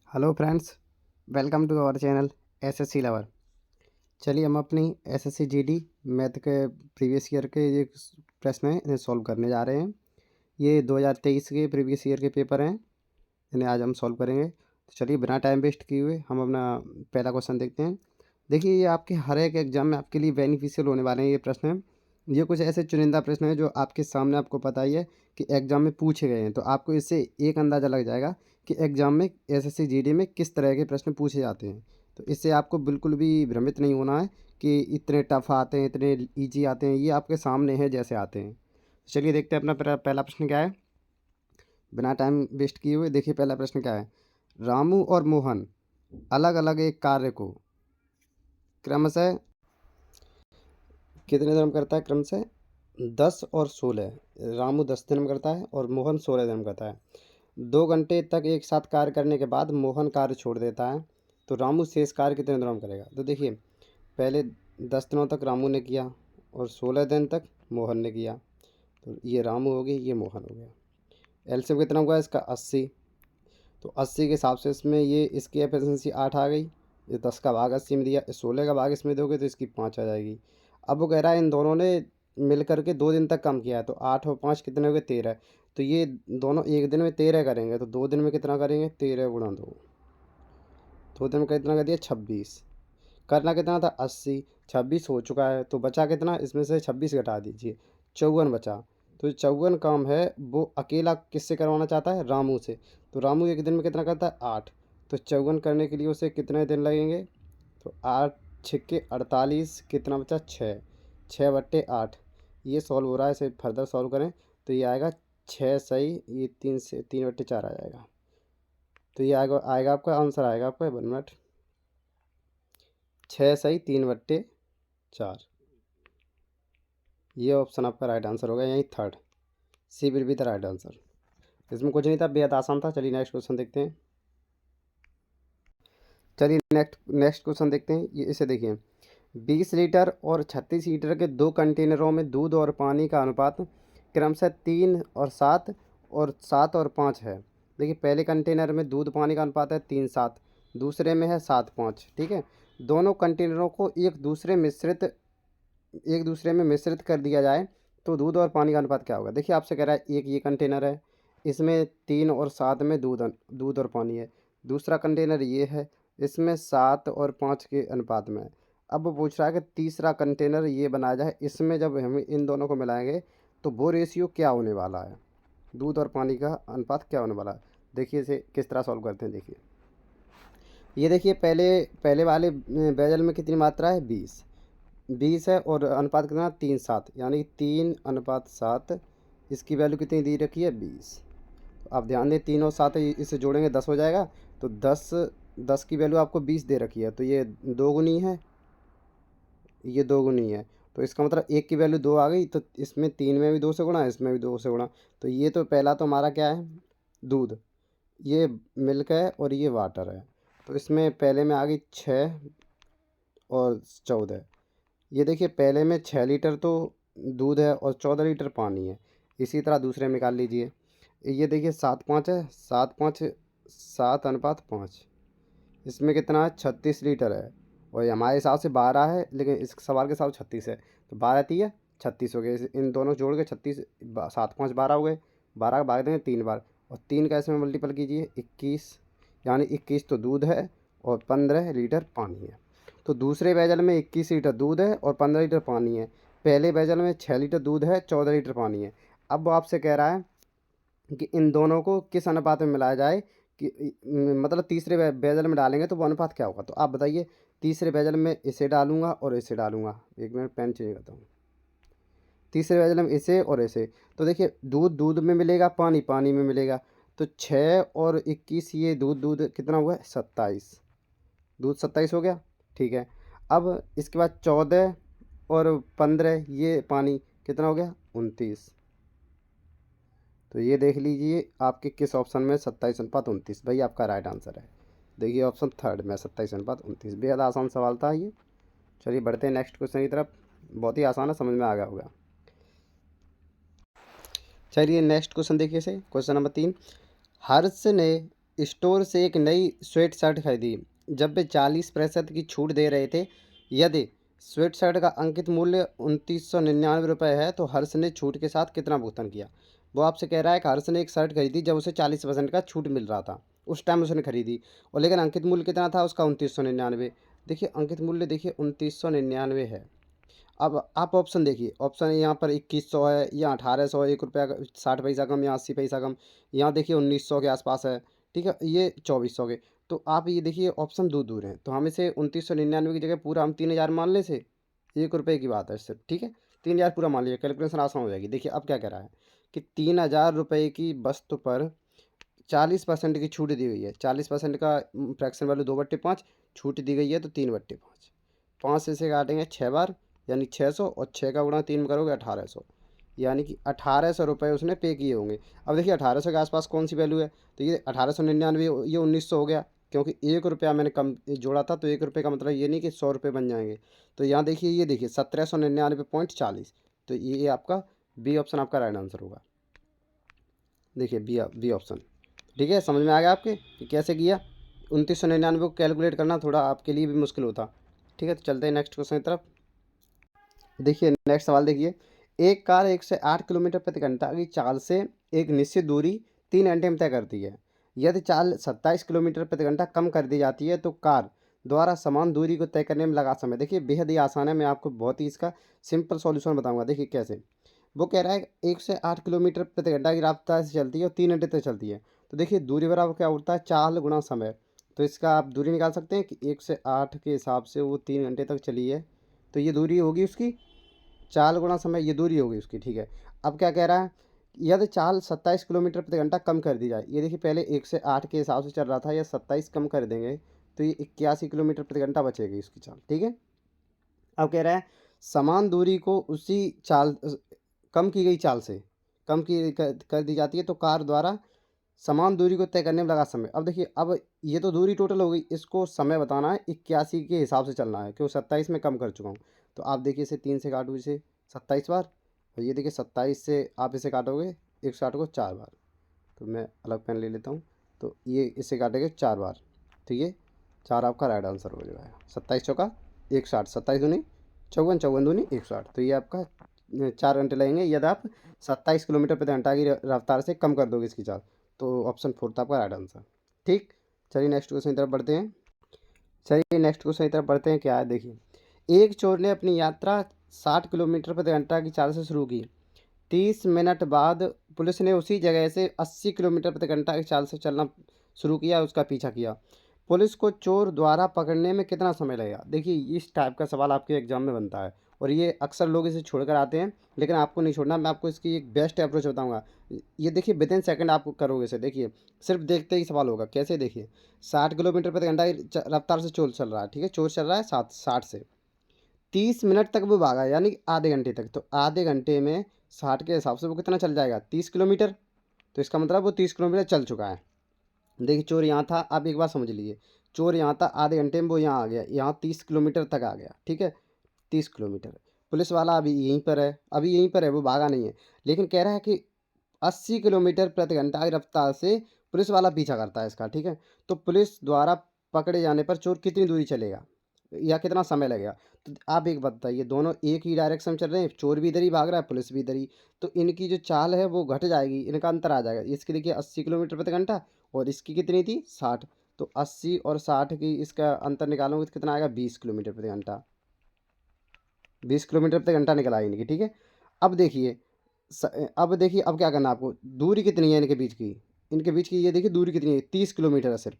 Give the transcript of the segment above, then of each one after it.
Hello friends, welcome to our channel SSC lover. चलिए हम अपनी एसएससी जीडी मैथ के प्रीवियस ईयर के ये प्रश्न हैं, इन्हें सॉल्व करने जा रहे हैं। ये 2023 के प्रीवियस ईयर के पेपर हैं, इन्हें आज हम सॉल्व करेंगे। तो चलिए बिना टाइम वेस्ट किए हुए हम अपना पहला क्वेश्चन देखते हैं। देखिए, ये आपके हर एक एग्जाम में आपके लिए बेनिफिशियल होने वाले हैं ये प्रश्न हैं। ये कुछ ऐसे चुनिंदा प्रश्न हैं जो आपके सामने, आपको पता ही है कि एग्जाम में पूछे गए हैं, तो आपको इससे एक अंदाज़ा लग जाएगा कि एग्जाम में एसएससी जीडी में किस तरह के प्रश्न पूछे जाते हैं। तो इससे आपको बिल्कुल भी भ्रमित नहीं होना है कि इतने टफ आते हैं, इतने ईजी आते हैं। ये आपके सामने है जैसे आते हैं। तो चलिए देखते हैं अपना पहला प्रश्न क्या है। बिना टाइम वेस्ट किए हुए देखिए पहला प्रश्न क्या है। रामू और मोहन अलग अलग एक कार्य को क्रमशः कितने दिन करता है? क्रमशः 10 और 16। रामू 10 दिन में करता है और मोहन 16 दिन में करता है। 2 घंटे तक एक साथ कार्य करने के बाद मोहन कार्य छोड़ देता है, तो रामू शेष कार्य कितने दिनों में करेगा? तो देखिए, पहले 10 दिनों तक रामू ने किया और 16 दिन तक मोहन ने किया। तो ये रामू हो गई, ये मोहन हो गया। एलसीएम कितना हुआ इसका? 80। तो 80 के हिसाब से इसमें ये इसकी एफिशिएंसी 8 आ गई। ये 10 का भाग 80 में दिया, 16 का भाग इसमें दोगे तो इसकी 5 आ जाएगी। अब वो कह रहा है इन दोनों ने मिल करके 2 दिन तक काम किया है, तो 8 और 5 कितने हो गए? 13। तो ये दोनों एक दिन में 13 करेंगे, तो 2 दिन में कितना करेंगे? 13 गुणा 2। 2 दिन में कितना कर दिया? 26। करना कितना था? 80। 26 हो चुका है, तो बचा कितना? इसमें से 26 घटा दीजिए, 54 बचा। तो 54 काम है वो अकेला किससे करवाना चाहता है? रामू से। तो रामू एक दिन में कितना करता है? 8। तो 54 करने के लिए उसे कितने दिन लगेंगे? तो 8 छिक्के 48, कितना बचा? 6। 6/8। ये सॉल्व हो रहा है, इसे फर्दर सॉल्व करें तो ये आएगा 6 सही, ये 3/4 आ जाएगा। तो ये आएगा आपका आंसर आएगा आपका 1 मिनट, 6 सही 3/4। ये ऑप्शन आपका राइट आंसर होगा, यही third C will be the right answer. इसमें कुछ नहीं था, बेहद आसान था। चलिए नेक्स्ट क्वेश्चन देखते हैं। चलिए नेक्स्ट क्वेश्चन देखते हैं। ये इसे देखिए, 20 लीटर और 36 लीटर के 2 कंटेनरों में दूध और पानी का अनुपात क्रमशः 3 और 7 और 7 और 5 है। देखिए, पहले कंटेनर में दूध पानी का अनुपात है 3-7, दूसरे में है 7-5। ठीक है, दोनों कंटेनरों को एक दूसरे में मिश्रित कर दिया जाए तो दूध और पानी का अनुपात क्या होगा? देखिए, आपसे कह रहा है एक ये कंटेनर है, इसमें 3 और 7 में दूध और पानी है। दूसरा कंटेनर ये है, इसमें 7 और 5 के अनुपात में है। अब वो पूछ रहा है कि तीसरा कंटेनर ये बनाया जाए, इसमें जब हम इन दोनों को मिलाएंगे तो वो रेशियो क्या होने वाला है, दूध और पानी का अनुपात क्या होने वाला है। देखिए इसे किस तरह सॉल्व करते हैं। देखिए, ये देखिए, पहले पहले वाले बेजल में कितनी मात्रा है? 20 है और अनुपात कितना? 3-7, यानी 3/7। इसकी वैल्यू कितनी दी रखी है? 20। आप ध्यान दें, 3 और 7 इसे जोड़ेंगे 10 हो जाएगा। तो 10 की वैल्यू आपको 20 दे रखी है, तो ये 2 गुनी है, ये 2 गुनी है। तो इसका मतलब 1 की वैल्यू 2 आ गई, तो इसमें 3 में भी 2 से गुणा, इसमें भी 2 से गुणा। तो ये तो पहला तो हमारा क्या है? दूध। ये मिल्क है और ये वाटर है। तो इसमें पहले में आ गई 6 और 14। ये देखिए, पहले में 6 लीटर तो दूध है और 14 लीटर पानी है। इसी तरह दूसरे में निकाल लीजिए। ये देखिए, 7-5 है, 7-5 7/5। इसमें कितना है? 36 लीटर है, और ये हमारे हिसाब से 12 है, लेकिन इस सवाल के हिसाब से 36 है। तो 12 36 हो गए। इन दोनों जोड़ के 36, 7-5 12 हो गए। 12 का भाग देंगे 3 बार, और 3 का इसमें मल्टीपल कीजिए 21, यानी 21 तो दूध है और 15 लीटर पानी है। तो दूसरे बैजल में 21 लीटर दूध है और 15 लीटर पानी है। पहले बैजल में 6 लीटर दूध है, 14 लीटर पानी है। अब वो आपसे कह रहा है कि इन दोनों को किस अनुपात में मिलाया जाए, कि मतलब तीसरे बैजल में डालेंगे तो वो अनुपात क्या होगा। तो आप बताइए, तीसरे बैजल में इसे डालूंगा और इसे डालूंगा। एक मिनट, पेन चेंज करता हूँ। तीसरे बैजल में इसे और इसे, तो देखिए, दूध दूध में मिलेगा, पानी पानी में मिलेगा। तो 6 और 21, ये दूध दूध कितना हुआ? 27। दूध 27 हो गया। ठीक है, अब इसके बाद 14 और 15, ये पानी कितना हो गया? 29। तो ये देख लीजिए आपके किस ऑप्शन में 27/29 भाई आपका राइट आंसर है। देखिए ऑप्शन थर्ड में 27/29। बेहद आसान सवाल था ये। चलिए बढ़ते हैं नेक्स्ट क्वेश्चन की तरफ। बहुत ही आसान है, समझ में आ गया होगा। चलिए नेक्स्ट क्वेश्चन देखिए, से क्वेश्चन नंबर 3। हर्ष ने स्टोर से एक नई स्वेट शर्ट खरीदी जब वे 40% की छूट दे रहे थे। यदि स्वेट शर्ट का अंकित मूल्य 2999 रुपये है तो हर्ष ने छूट के साथ कितना भुगतान किया। वो आपसे कह रहा है कि हर्ष ने एक शर्ट खरीदी जब उसे 40% का छूट मिल रहा था, उस टाइम उसने खरीदी, और लेकिन अंकित मूल्य कितना था उसका 2999। देखिए अंकित मूल्य देखिए 2999 है। अब आप ऑप्शन देखिए, ऑप्शन यहाँ पर 2100 है या 1800, 1 रुपया 60 पैसा कम या 80 पैसा कम। यहाँ देखिए 1900 के आसपास है, ठीक है, ये 2400 के। तो आप ये देखिए ऑप्शन दूर दूर हैं, तो हम इसे 2999 की जगह पूरा हम 3000 मान लें से। 1 रुपये की बात है सिर्फ, ठीक है, 3000 पूरा मान लीजिए, कैलकुलेशन आसान हो जाएगी। देखिए अब क्या कह रहा है कि 3000 रुपये की वस्तु पर 40% की छूट दी गई है। 40% का फ्रैक्शन वैल्यू 2/5, छूट दी गई है तो 3/5। 5 से काटेंगे 6 बार, यानी 600, और 6 का गुणा 3 करोगे 1800, यानी कि 1800 रुपये उसने पे किए होंगे। अब देखिए 1800 के आसपास कौन सी वैल्यू है, तो ये 1899, ये 1900 हो गया, क्योंकि 1 रुपया मैंने कम जोड़ा था, तो 1 रुपये का मतलब ये नहीं कि 100 रुपये बन जाएंगे। तो यहाँ देखिए, ये देखिए 1799.40, तो ये आपका बी ऑप्शन आपका राइट आंसर होगा। देखिए बी ऑप्शन, ठीक है, समझ में आ गया आपके कि कैसे किया। 2999 को कैलकुलेट करना थोड़ा आपके लिए भी मुश्किल होता। ठीक है, तो चलते हैं नेक्स्ट क्वेश्चन की तरफ। देखिए नेक्स्ट सवाल देखिए, एक कार 108 किलोमीटर प्रति घंटा की चाल से एक निश्चित दूरी 3 घंटे में तय करती है। यदि चाल 27 किलोमीटर प्रति घंटा कम कर दी जाती है तो कार द्वारा समान दूरी को तय करने में लगा समय। देखिए बेहद ही आसान है, मैं आपको बहुत ही इसका सिंपल सॉल्यूशन बताऊंगा। देखिए कैसे, वो कह रहा है 108 किलोमीटर प्रति घंटा की रफ्तार से चलती है और 3 घंटे तक चलती है। तो देखिए दूरी बराबर क्या होता है, चाल गुणा समय। तो इसका आप दूरी निकाल सकते हैं कि 108 के हिसाब से वो 3 घंटे तक चली है, तो ये दूरी होगी उसकी, चाल गुणा समय, ये दूरी होगी उसकी। ठीक है, अब क्या कह रहा है, यदि चाल 27 किलोमीटर प्रति घंटा कम कर दी जाए। ये देखिए पहले 108 के हिसाब से चल रहा था, या 27 कम कर देंगे तो ये 81 किलोमीटर प्रति घंटा बचेगी इसकी चाल। ठीक है, अब कह रहा है समान दूरी को उसी चाल कम की गई चाल से कम की कर दी जाती है तो कार द्वारा समान दूरी को तय करने में लगा समय। अब देखिए, अब ये तो दूरी टोटल हो गई, इसको समय बताना है, 81 के हिसाब से चलना है, क्यों 27 में कम कर चुका हूँ। तो आप देखिए इसे 3 से काटो, इसे 27 बार, और ये देखिए 27 से आप इसे काटोगे 160 को 4 बार। तो मैं अलग पेन ले लेता हूँ, तो ये इसे काटेंगे 4 बार, तो ये 4 आपका राइट आंसर हो जाएगा। 27 चौका 160, 27 दूनी 54, 54 दूनी 160, तो ये आपका 4 घंटे लगेंगे यदि आप 27 किलोमीटर प्रति घंटा की रफ्तार से कम कर दोगे इसकी चाल। तो ऑप्शन 4 था आपका राइट आंसर। ठीक, चलिए नेक्स्ट क्वेश्चन की तरफ बढ़ते हैं। क्या है देखिए, एक चोर ने अपनी यात्रा 60 किलोमीटर प्रति घंटा की चाल से शुरू की। 30 मिनट बाद पुलिस ने उसी जगह से 80 किलोमीटर प्रति घंटा की चाल से चलना शुरू किया, उसका पीछा किया। पुलिस को चोर द्वारा पकड़ने में कितना समय लगेगा। देखिए इस टाइप का सवाल आपके एग्जाम में बनता है, और ये अक्सर लोग इसे छोड़कर आते हैं, लेकिन आपको नहीं छोड़ना। मैं आपको इसकी एक बेस्ट अप्रोच बताऊंगा। ये देखिए विद इन सेकेंड आप करोगे इसे। देखिए सिर्फ देखते ही सवाल होगा। कैसे, देखिए 60 किलोमीटर प्रति घंटा की रफ्तार से चोर चल रहा है, ठीक है, चोर चल रहा है 60 से 30 मिनट तक वो भागा, यानी आधे घंटे तक। तो आधे घंटे में 60 के हिसाब से वो कितना चल जाएगा, 30 किलोमीटर। तो इसका मतलब वो 30 किलोमीटर चल चुका है। देखिए चोर यहाँ था, आप एक बार समझ लीजिए, चोर यहाँ था, आधे घंटे में वो यहाँ आ गया, यहाँ 30 किलोमीटर तक आ गया। ठीक है, 30 किलोमीटर। पुलिस वाला अभी यहीं पर है, वो भागा नहीं है, लेकिन कह रहा है कि 80 किलोमीटर प्रति घंटा की रफ्तार से पुलिस वाला पीछा करता है इसका। ठीक है, तो पुलिस द्वारा पकड़े जाने पर चोर कितनी दूरी चलेगा या कितना समय लगेगा। तो आप एक बात बताइए, दोनों एक ही डायरेक्शन में चल रहे हैं, चोर भी इधर ही भाग रहा है, पुलिस भी इधर ही, तो इनकी जो चाल है वो घट जाएगी, इनका अंतर आ जाएगा। इसकी देखिए 80 किलोमीटर प्रति घंटा, और इसकी कितनी थी 60, तो 80 और 60 की इसका अंतर निकालोगे तो कितना आएगा, 20 किलोमीटर प्रति घंटा। 20 किलोमीटर प्रति घंटा निकला इनकी। ठीक है, अब देखिए अब क्या करना है आपको, दूरी कितनी है इनके बीच की ये देखिए दूरी कितनी है, 30 किलोमीटर है सिर्फ,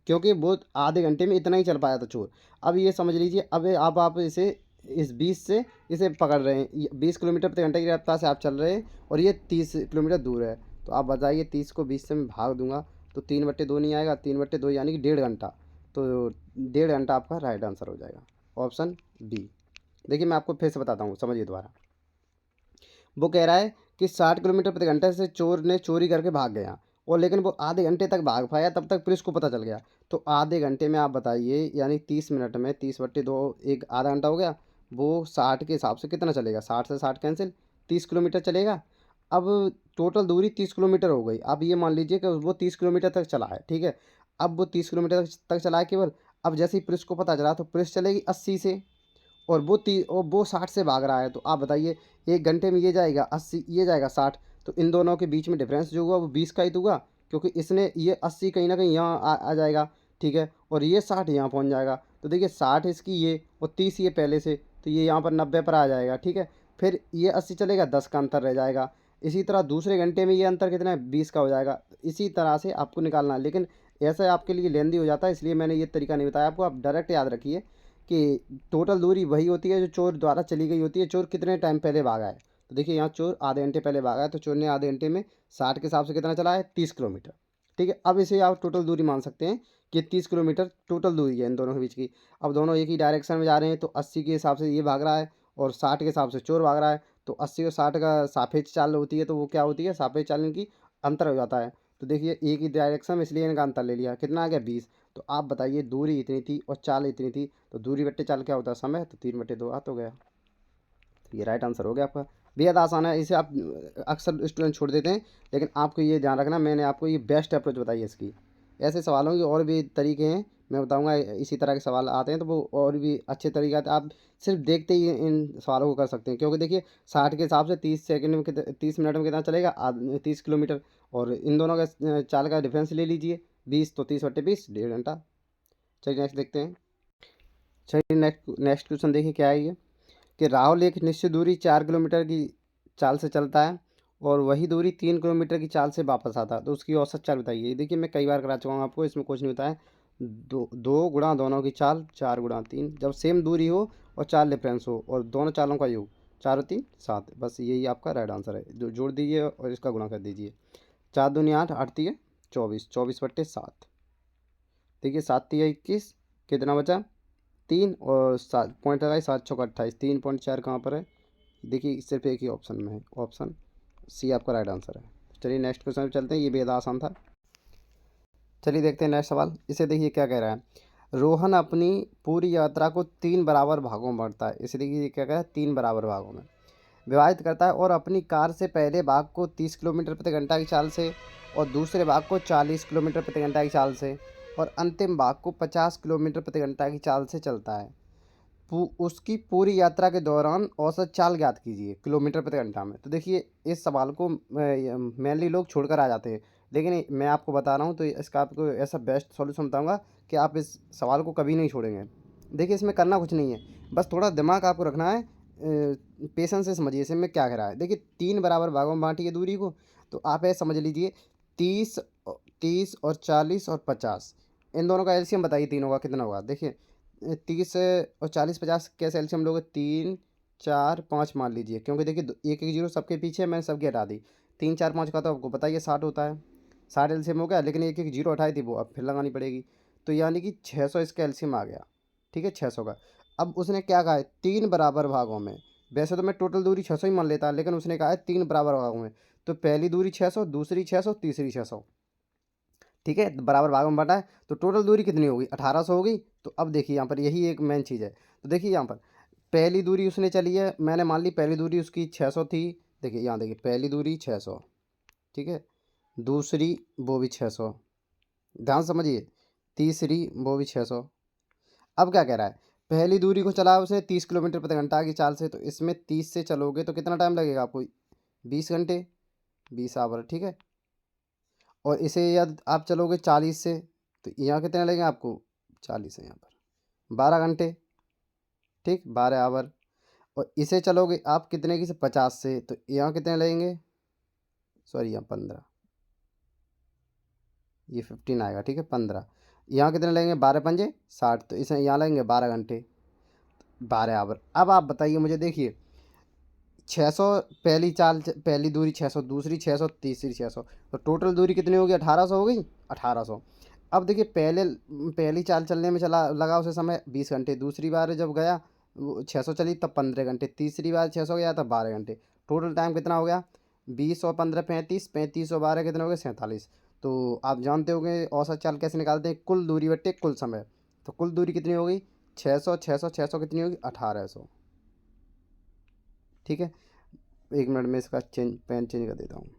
क्योंकि वो आधे घंटे में इतना ही चल पाया था चोर। अब ये समझ लीजिए, अब आप इसे इस 20 से इसे पकड़ रहे हैं, 20 किलोमीटर प्रति घंटे की रफ्तार से आप चल रहे हैं, और ये 30 किलोमीटर दूर है। तो आप बताइए 30 को 20 से मैं भाग दूंगा तो 3/2 नहीं आएगा, 3/2 यानी कि 1.5 घंटा। तो 1.5 घंटा आपका राइट आंसर हो जाएगा, ऑप्शन बी। देखिए मैं आपको फिर से बताता हूँ, समझिए दोबारा। वो कह रहा है कि 60 किलोमीटर प्रति घंटे से चोर ने चोरी करके भाग गया, और लेकिन वो आधे घंटे तक भाग पाया, तब तक पुलिस को पता चल गया। तो आधे घंटे में आप बताइए, यानी 30 मिनट में 30/2, एक आधा घंटा हो गया। वो 60 के हिसाब से कितना चलेगा, 60 से 60 कैंसिल, 30 किलोमीटर चलेगा। अब टोटल दूरी 30 किलोमीटर हो गई। आप ये मान लीजिए कि वो 30 किलोमीटर तक चला है, ठीक है। अब वो 30 किलोमीटर तक चला है केवल। अब जैसे ही पुलिस को पता चला तो पुलिस चलेगी 80 से, और वो 60 से भाग रहा है। तो आप बताइए, 1 घंटे में ये जाएगा 80, ये जाएगा 60, तो इन दोनों के बीच में डिफरेंस जो हुआ वो 20 का ही तो हुआ, क्योंकि इसने ये 80 कहीं न कहीं यहाँ आ जाएगा, ठीक है, और ये 60 यहाँ पहुँच जाएगा। तो देखिए 60 इसकी ये और 30 ये पहले से, तो ये यहाँ पर 90 पर आ जाएगा, ठीक है। फिर ये 80 चलेगा, 10 का अंतर रह जाएगा। इसी तरह दूसरे घंटे में ये अंतर कितना है, 20 का हो जाएगा। इसी तरह से आपको निकालना है, लेकिन ऐसा आपके लिए लेंदी हो जाता है, इसलिए मैंने ये तरीका नहीं बताया आपको। आप डायरेक्ट याद रखिए कि टोटल दूरी वही होती है जो चोर द्वारा चली गई होती है। चोर कितने टाइम पहले भागा है, तो देखिए यहाँ चोर आधे घंटे पहले भागा है, तो चोर ने आधे घंटे में 60 के हिसाब से कितना चला है, 30 किलोमीटर, ठीक है। अब इसे आप टोटल दूरी मान सकते हैं कि 30 किलोमीटर टोटल दूरी है इन दोनों के बीच की। अब दोनों एक ही डायरेक्शन में जा रहे हैं, तो 80 के हिसाब से ये भाग रहा है और 60 के हिसाब से चोर भाग रहा है। तो 80 और 60 का सापेक्ष चाल होती है, तो वो क्या होती है, सापेक्ष चालन की अंतर हो जाता है। तो देखिए एक ही डायरेक्शन में, इसलिए इनका अंतर ले लिया, कितना आ गया 20। तो आप बताइए दूरी इतनी थी और चाल इतनी थी, तो दूरी बट्टे चाल क्या होता है, समय, तो 3/2 हाथ हो गया। तो ये राइट आंसर हो गया आपका। बेहद आसान है, इसे आप अक्सर स्टूडेंट छोड़ देते हैं, लेकिन आपको ये ध्यान रखना, मैंने आपको ये बेस्ट अप्रोच बताई है इसकी। ऐसे सवालों के और भी तरीके हैं, मैं बताऊंगा। इसी तरह के सवाल आते हैं तो वो और भी अच्छे तरीके आते हैं, आप सिर्फ देखते ही इन सवालों को कर सकते हैं। क्योंकि देखिए 60 के हिसाब से 30 सेकंड में 30 मिनट में कितना चलेगा, 30 किलोमीटर। और इन दोनों का चाल का डिफरेंस ले लीजिए 20, तो 30/20 1.5 घंटा। चलिए नेक्स्ट देखते हैं। चलिए नेक्स्ट नेक्स्ट क्वेश्चन देखिए क्या है ये, कि राहुल एक निश्चित दूरी 4 किलोमीटर की चाल से चलता है और वही दूरी 3 किलोमीटर की चाल से वापस आता है, तो उसकी औसत चाल बताइए। ये देखिए मैं कई बार करा चुका हूँ आपको, इसमें कुछ नहीं बताया। दो दो गुणा दोनों की चाल, 4 गुणा 3, जब सेम दूरी हो और चाल डिफरेंस हो और दोनों चालों का योग, 4 और 3 7, बस यही आपका राइट आंसर है। जो जोड़ दीजिए और इसका गुणा कर दीजिए। 4 दूनी 8, 8 24, 24/7। देखिए 7 3 21, कितना बचा, 3, और 7 पॉइंट लगाए, 7 6 28, 3.4 कहाँ पर है, देखिए सिर्फ एक ही ऑप्शन में है, ऑप्शन सी आपका राइट आंसर है। चलिए नेक्स्ट क्वेश्चन पे चलते हैं, ये बेहद आसान था। चलिए देखते हैं नेक्स्ट सवाल। इसे देखिए क्या कह रहा है, रोहन अपनी पूरी यात्रा को 3 बराबर भागों में बांटता है। इसे देखिए क्या कह रहा है, 3 बराबर भागों में विभाजित करता है, और अपनी कार से पहले भाग को 30 किलोमीटर प्रति घंटा की चाल से, और दूसरे भाग को 40 किलोमीटर प्रति घंटा की चाल से, और अंतिम भाग को 50 किलोमीटर प्रति घंटा की चाल से चलता है। उसकी पूरी यात्रा के दौरान औसत चाल ज्ञात कीजिए किलोमीटर प्रति घंटा में। तो देखिए इस सवाल को मेनली लोग छोड़कर आ जाते हैं, लेकिन मैं आपको बता रहा हूँ, तो इसका आपको ऐसा बेस्ट सॉल्यूशन बताऊँगा कि आप इस सवाल को कभी नहीं छोड़ेंगे। देखिए इसमें करना कुछ नहीं है, बस थोड़ा दिमाग आपको रखना है, पेशेंस से समझिए इसे में क्या कह रहा है। देखिए 3 बराबर भागों में बांटिए दूरी को, तो आप ऐसे समझ लीजिए 30, 30 और 40 और 50, इन दोनों का एलसीएम बताइए, तीनों का कितना होगा। देखिए 30 और 40 50 कैसे एलसीएम लोगे, 3 4 5 मान लीजिए, क्योंकि देखिए एक एक जीरो सबके पीछे है, मैंने सबकी हटा दी। 3 4 5 का तो आपको बताइए 60 होता है, 60 एलसीएम हो गया, लेकिन एक एक जीरो हटाई थी वो अब फिर लगानी पड़ेगी, तो यानी कि 600 इसका एलसीएम आ गया, ठीक है, 600 का। अब उसने क्या कहा है, 3 बराबर भागों में। वैसे तो मैं टोटल दूरी 600 ही मान लेता, लेकिन उसने कहा है 3 बराबर भागों में, तो पहली दूरी 600, दूसरी 600, तीसरी 600, ठीक है, बराबर भागों में बांटा है, तो टोटल दूरी कितनी होगी, 1800 हो गई। तो अब देखिए यहाँ पर यही एक मेन चीज़ है। तो देखिए यहाँ पर पहली दूरी उसने चली है, मैंने मान ली पहली दूरी उसकी 600 थी। देखिए यहाँ देखिए पहली दूरी 600, ठीक है, दूसरी वो भी 600, ध्यान समझिए, तीसरी वो भी 600। अब क्या कह रहा है, पहली दूरी को चला उसने 30 किलोमीटर प्रति घंटा की चाल से, तो इसमें 30 से चलोगे तो कितना टाइम लगेगा आपको, 20 घंटे, 20 आवर, ठीक है। और इसे यदि आप चलोगे 40 से, तो यहाँ कितने लगेंगे आपको, 40 है यहाँ पर 12 घंटे, ठीक, 12 आवर। और इसे चलोगे आप कितने की से, 50 से, तो यहाँ कितने लगेंगे, सॉरी यहाँ 15, ये 15 आएगा, ठीक है, 15। यहाँ कितने लगेंगे, 12 पंजे 60, तो इसे यहाँ लगेंगे 12 घंटे, 12 आवर। अब आप बताइए मुझे, देखिए 600 पहली चाल, पहली दूरी 600, दूसरी 600, तीसरी 600, तो टोटल दूरी कितनी होगी, 1800 हो गई, 1800। अब देखिए पहली चाल चलने में चला लगा उसे समय 20 घंटे, दूसरी बार जब गया वो 600 चली तब 15 घंटे, तीसरी बार 600 गया तब 12 घंटे, टोटल टाइम कितना हो गया, 20 और 15 35, 35 और 12 कितने हो गए, 47। तो आप जानते होंगे औसत चाल कैसे निकालते हैं, कुल दूरी बट्टे कुल समय। तो कुल दूरी कितनी हो गई, 600 600 600 कितनी होगी, 1800, ठीक है। 1 मिनट में इसका पेन चेंज कर देता हूँ।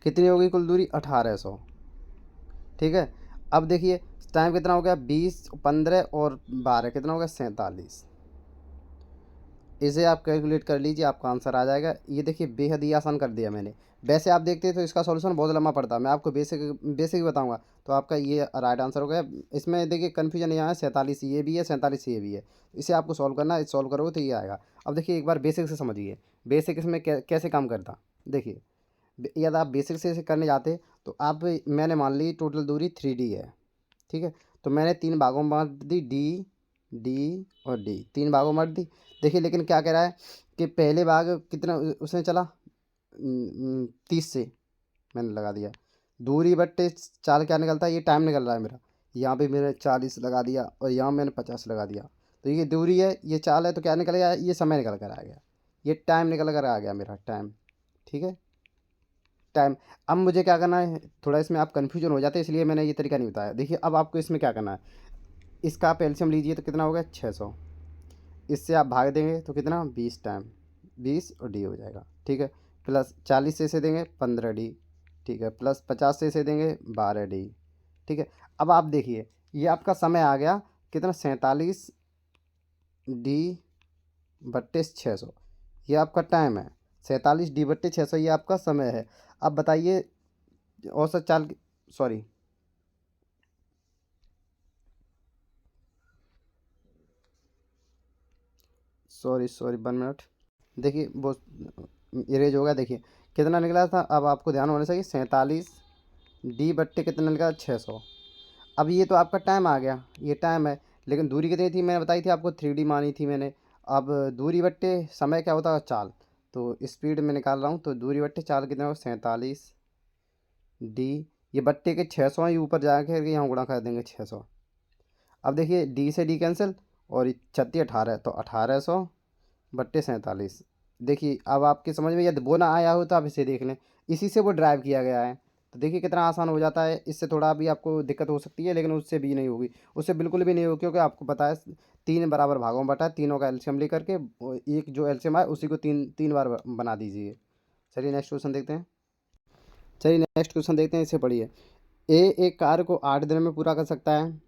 कितनी होगी कुल दूरी? 1800। ठीक है, अब देखिए टाइम कितना हो गया? 20, 15 और 12 कितना हो गया? 47। इसे आप कैलकुलेट कर लीजिए, आपका आंसर आ जाएगा। ये देखिए बेहद ही आसान कर दिया मैंने। वैसे आप देखते तो इसका सॉल्यूशन बहुत लंबा पड़ता, मैं आपको बेसिक बेसिक बताऊंगा। तो आपका ये राइट आंसर हो गया। इसमें देखिए कन्फ्यूजन यहाँ है, 47 ये भी है, 47 ये भी है। इसे आपको सॉल्व करना है, सॉल्व करोगे तो ये आएगा। अब देखिए एक बार बेसिक से समझिए, बेसिक इसमें कैसे काम करता। देखिए यदि आप बेसिक से इसे करने जाते तो आप, मैंने मान ली टोटल दूरी 3D है। ठीक है, तो मैंने 3 भागों में बांट दी, डी डी और डी, 3 भागों में बांट दी। देखिए लेकिन क्या कह रहा है कि पहले भाग कितना उसने चला, 30 से मैंने लगा दिया। दूरी बट्टे चाल क्या निकलता है? ये टाइम निकल रहा है मेरा। यहाँ पे मैंने 40 लगा दिया और यहाँ मैंने 50 लगा दिया। तो ये दूरी है, ये चाल है, तो क्या निकल गया? ये समय निकल कर आ गया, ये टाइम निकल कर आ गया मेरा टाइम। ठीक है, टाइम। अब मुझे क्या करना है, थोड़ा इसमें आप कन्फ्यूजन हो जाते हैं, इसलिए मैंने ये तरीका नहीं बताया। देखिए अब आपको इसमें क्या करना है, इसका आप एलसीएम लीजिए तो कितना हो गया? 600। इससे आप भाग देंगे तो कितना? 20 टाइम, 20 और डी हो जाएगा। ठीक है, प्लस 40 से इसे देंगे 15D। ठीक है, प्लस 50 से इसे देंगे 12D। ठीक है, अब आप देखिए ये आपका समय आ गया कितना? 47D/600, ये आपका टाइम है। 47D/600 ये आपका समय है। अब बताइए औसत चाल, सॉरी सॉरी सॉरी 1 मिनट। देखिए वो इरेज हो गया। देखिए कितना निकला था, अब आपको ध्यान होना चाहिए। 47D/ कितना निकला? 600। अब ये तो आपका टाइम आ गया, ये टाइम है, लेकिन दूरी कितनी थी मैंने बताई थी आपको? 3D मानी थी मैंने। अब दूरी बट्टे समय क्या होता है? चाल। तो स्पीड में निकाल रहा हूँ, तो दूरी बट्टे चाल कितना हो? 47D, ये बट्टे के 600 ही ऊपर जाकर यहाँ गुणा कर देंगे 600। अब देखिए डी से डी कैंसिल, और 36 18, तो 1800/47। देखिए अब आपकी समझ में यदि वो ना आया हो तो आप इसे देख लें, इसी से वो ड्राइव किया गया है। तो देखिए कितना आसान हो जाता है। इससे थोड़ा भी आपको दिक्कत हो सकती है, लेकिन उससे भी नहीं होगी, उससे बिल्कुल भी नहीं होगी, क्योंकि आपको पता है 3 बराबर भागों में बटा है, तीनों का एलसीएम लेकर के एक जो एलसीएम आए उसी को तीन तीन बार बना दीजिए। चलिए नेक्स्ट क्वेश्चन देखते हैं। चलिए नेक्स्ट क्वेश्चन देखते हैं, इसे पढ़िए। ए एक कार्य को 8 दिन में पूरा कर सकता है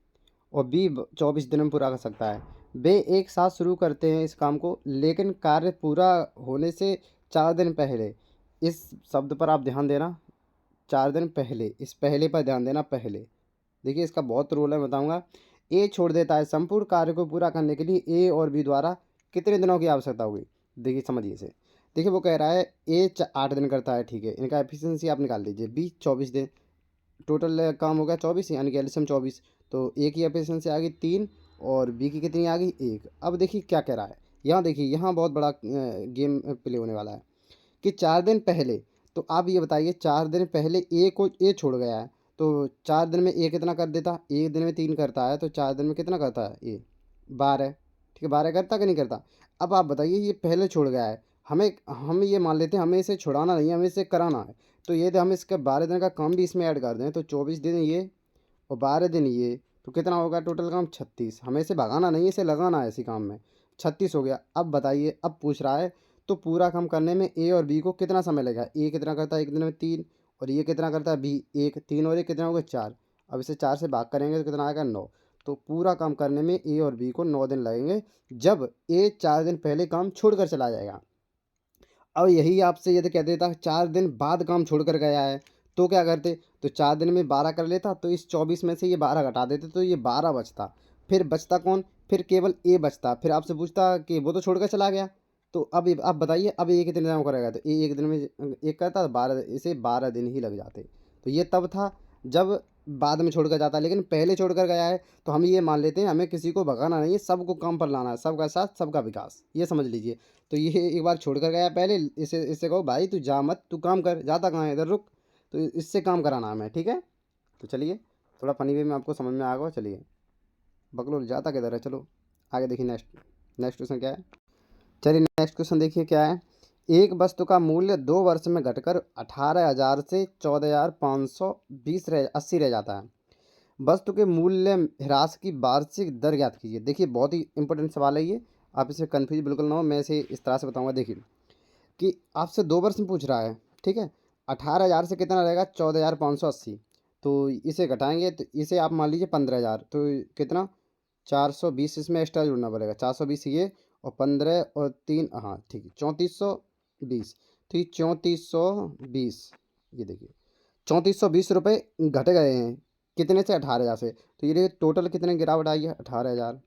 और बी 24 दिन में पूरा कर सकता है। वे एक साथ शुरू करते हैं इस काम को, लेकिन कार्य पूरा होने से 4 दिन पहले, इस शब्द पर आप ध्यान देना, 4 दिन पहले, इस पहले पर ध्यान देना, पहले। देखिए इसका बहुत रोल है, बताऊंगा। ए छोड़ देता है, संपूर्ण कार्य को पूरा करने के लिए ए और बी द्वारा कितने दिनों की आवश्यकता होगी? देखिए समझिए इसे। देखिए वो कह रहा है ए 8 दिन करता है, ठीक है, इनका एफिशिएंसी आप निकाल लीजिए। बी 24 दिन, टोटल काम हो गया 24, यानी कि एलसीएम 24। तो ए की एफिशिएंसी आ गई 3 और बी की कितनी आ गई? 1। अब देखिए क्या कह रहा है, यहाँ देखिए यहाँ बहुत बड़ा गेम प्ले होने वाला है कि 4 दिन पहले। तो आप ये बताइए 4 दिन पहले ए को ए छोड़ गया है, तो 4 दिन में ए कितना कर देता? 1 दिन में 3 करता है, तो 4 दिन में कितना करता है ए? 12। ठीक है, 12 करता कि नहीं करता? अब आप बताइए ये पहले छोड़ गया है, हम ये मान लेते हैं हमें इसे छुड़ाना नहीं है, हमें इसे कराना है। तो ये हम इसका 12 दिन का काम भी इसमें ऐड कर दें, तो 24 दिन ये और 12 दिन ये, तो कितना होगा टोटल काम? 36। हमें इसे भगाना नहीं है, इसे लगाना है इसी काम में। 36 हो गया। अब बताइए, अब पूछ रहा है तो पूरा काम करने में ए और बी को कितना समय लगेगा? ए कितना करता है 1 दिन में? 3। और ये कितना करता है? बी 1। 3 और 1 कितना हो गया? 4। अब इसे 4 से भाग करेंगे तो कितना आएगा? 9। तो पूरा काम करने में ए और बी को 9 दिन लगेंगे, जब ए 4 दिन पहले काम छोड़ कर चला जाएगा। अब यही आपसे यदि कह देता 4 दिन बाद काम छोड़ कर गया है, तो क्या करते? तो 4 दिन में 12 कर लेता, तो इस 24 में से ये 12 घटा देते, तो ये 12 बचता। फिर बचता कौन? फिर केवल ए बचता। फिर आपसे पूछता कि वो तो छोड़ कर चला गया। तो अब आप बताइए, अब ये कितने दिन में करेगा? तो ए 1 दिन में एक करता, 12, इसे 12 दिन ही लग जाते। तो ये तब था जब बाद में छोड़ कर जाता, लेकिन पहले छोड़ कर गया है, तो हम ये मान लेते हैं हमें किसी को भगाना नहीं है, सबको काम पर लाना है, सबका साथ सबका विकास, ये समझ लीजिए। तो ये एक बार छोड़ कर गया पहले, इसे इससे कहो भाई तू जा मत, तू काम कर, जाता कहाँ है, इधर रुक। तो इससे काम कराना हमें, ठीक है। तो चलिए थोड़ा फनी वे में आपको समझ में आ गया। चलिए बकलोल जाता किधर है, चलो आगे देखिए। नेक्स्ट नेक्स्ट क्वेश्चन क्या है? चलिए नेक्स्ट क्वेश्चन देखिए क्या है। एक वस्तु का मूल्य 2 वर्ष में घटकर 18,000 से 14,520 रह 80 रह जाता है। वस्तु के मूल्य ह्रास की वार्षिक दर ज्ञात कीजिए। देखिए बहुत ही इंपॉर्टेंट सवाल है ये, आप इसे कन्फ्यूज बिल्कुल ना हो, मैं इसे इस तरह से बताऊँगा। देखिए कि आपसे 2 वर्ष में पूछ रहा है, ठीक है? 18,000 से कितना रहेगा 14,580, तो इसे घटाएँगे तो इसे आप मान लीजिए 15,000, तो कितना 420 इसमें एक्स्ट्रा जोड़ना पड़ेगा, 420 ये और 15 और 3, हाँ ठीक है, 3420। तो ये 3420, ये देखिए 3420 रुपये घट गए हैं, कितने से 18,000 से। तो ये देखिए टोटल कितने गिरावट आई है, 18,000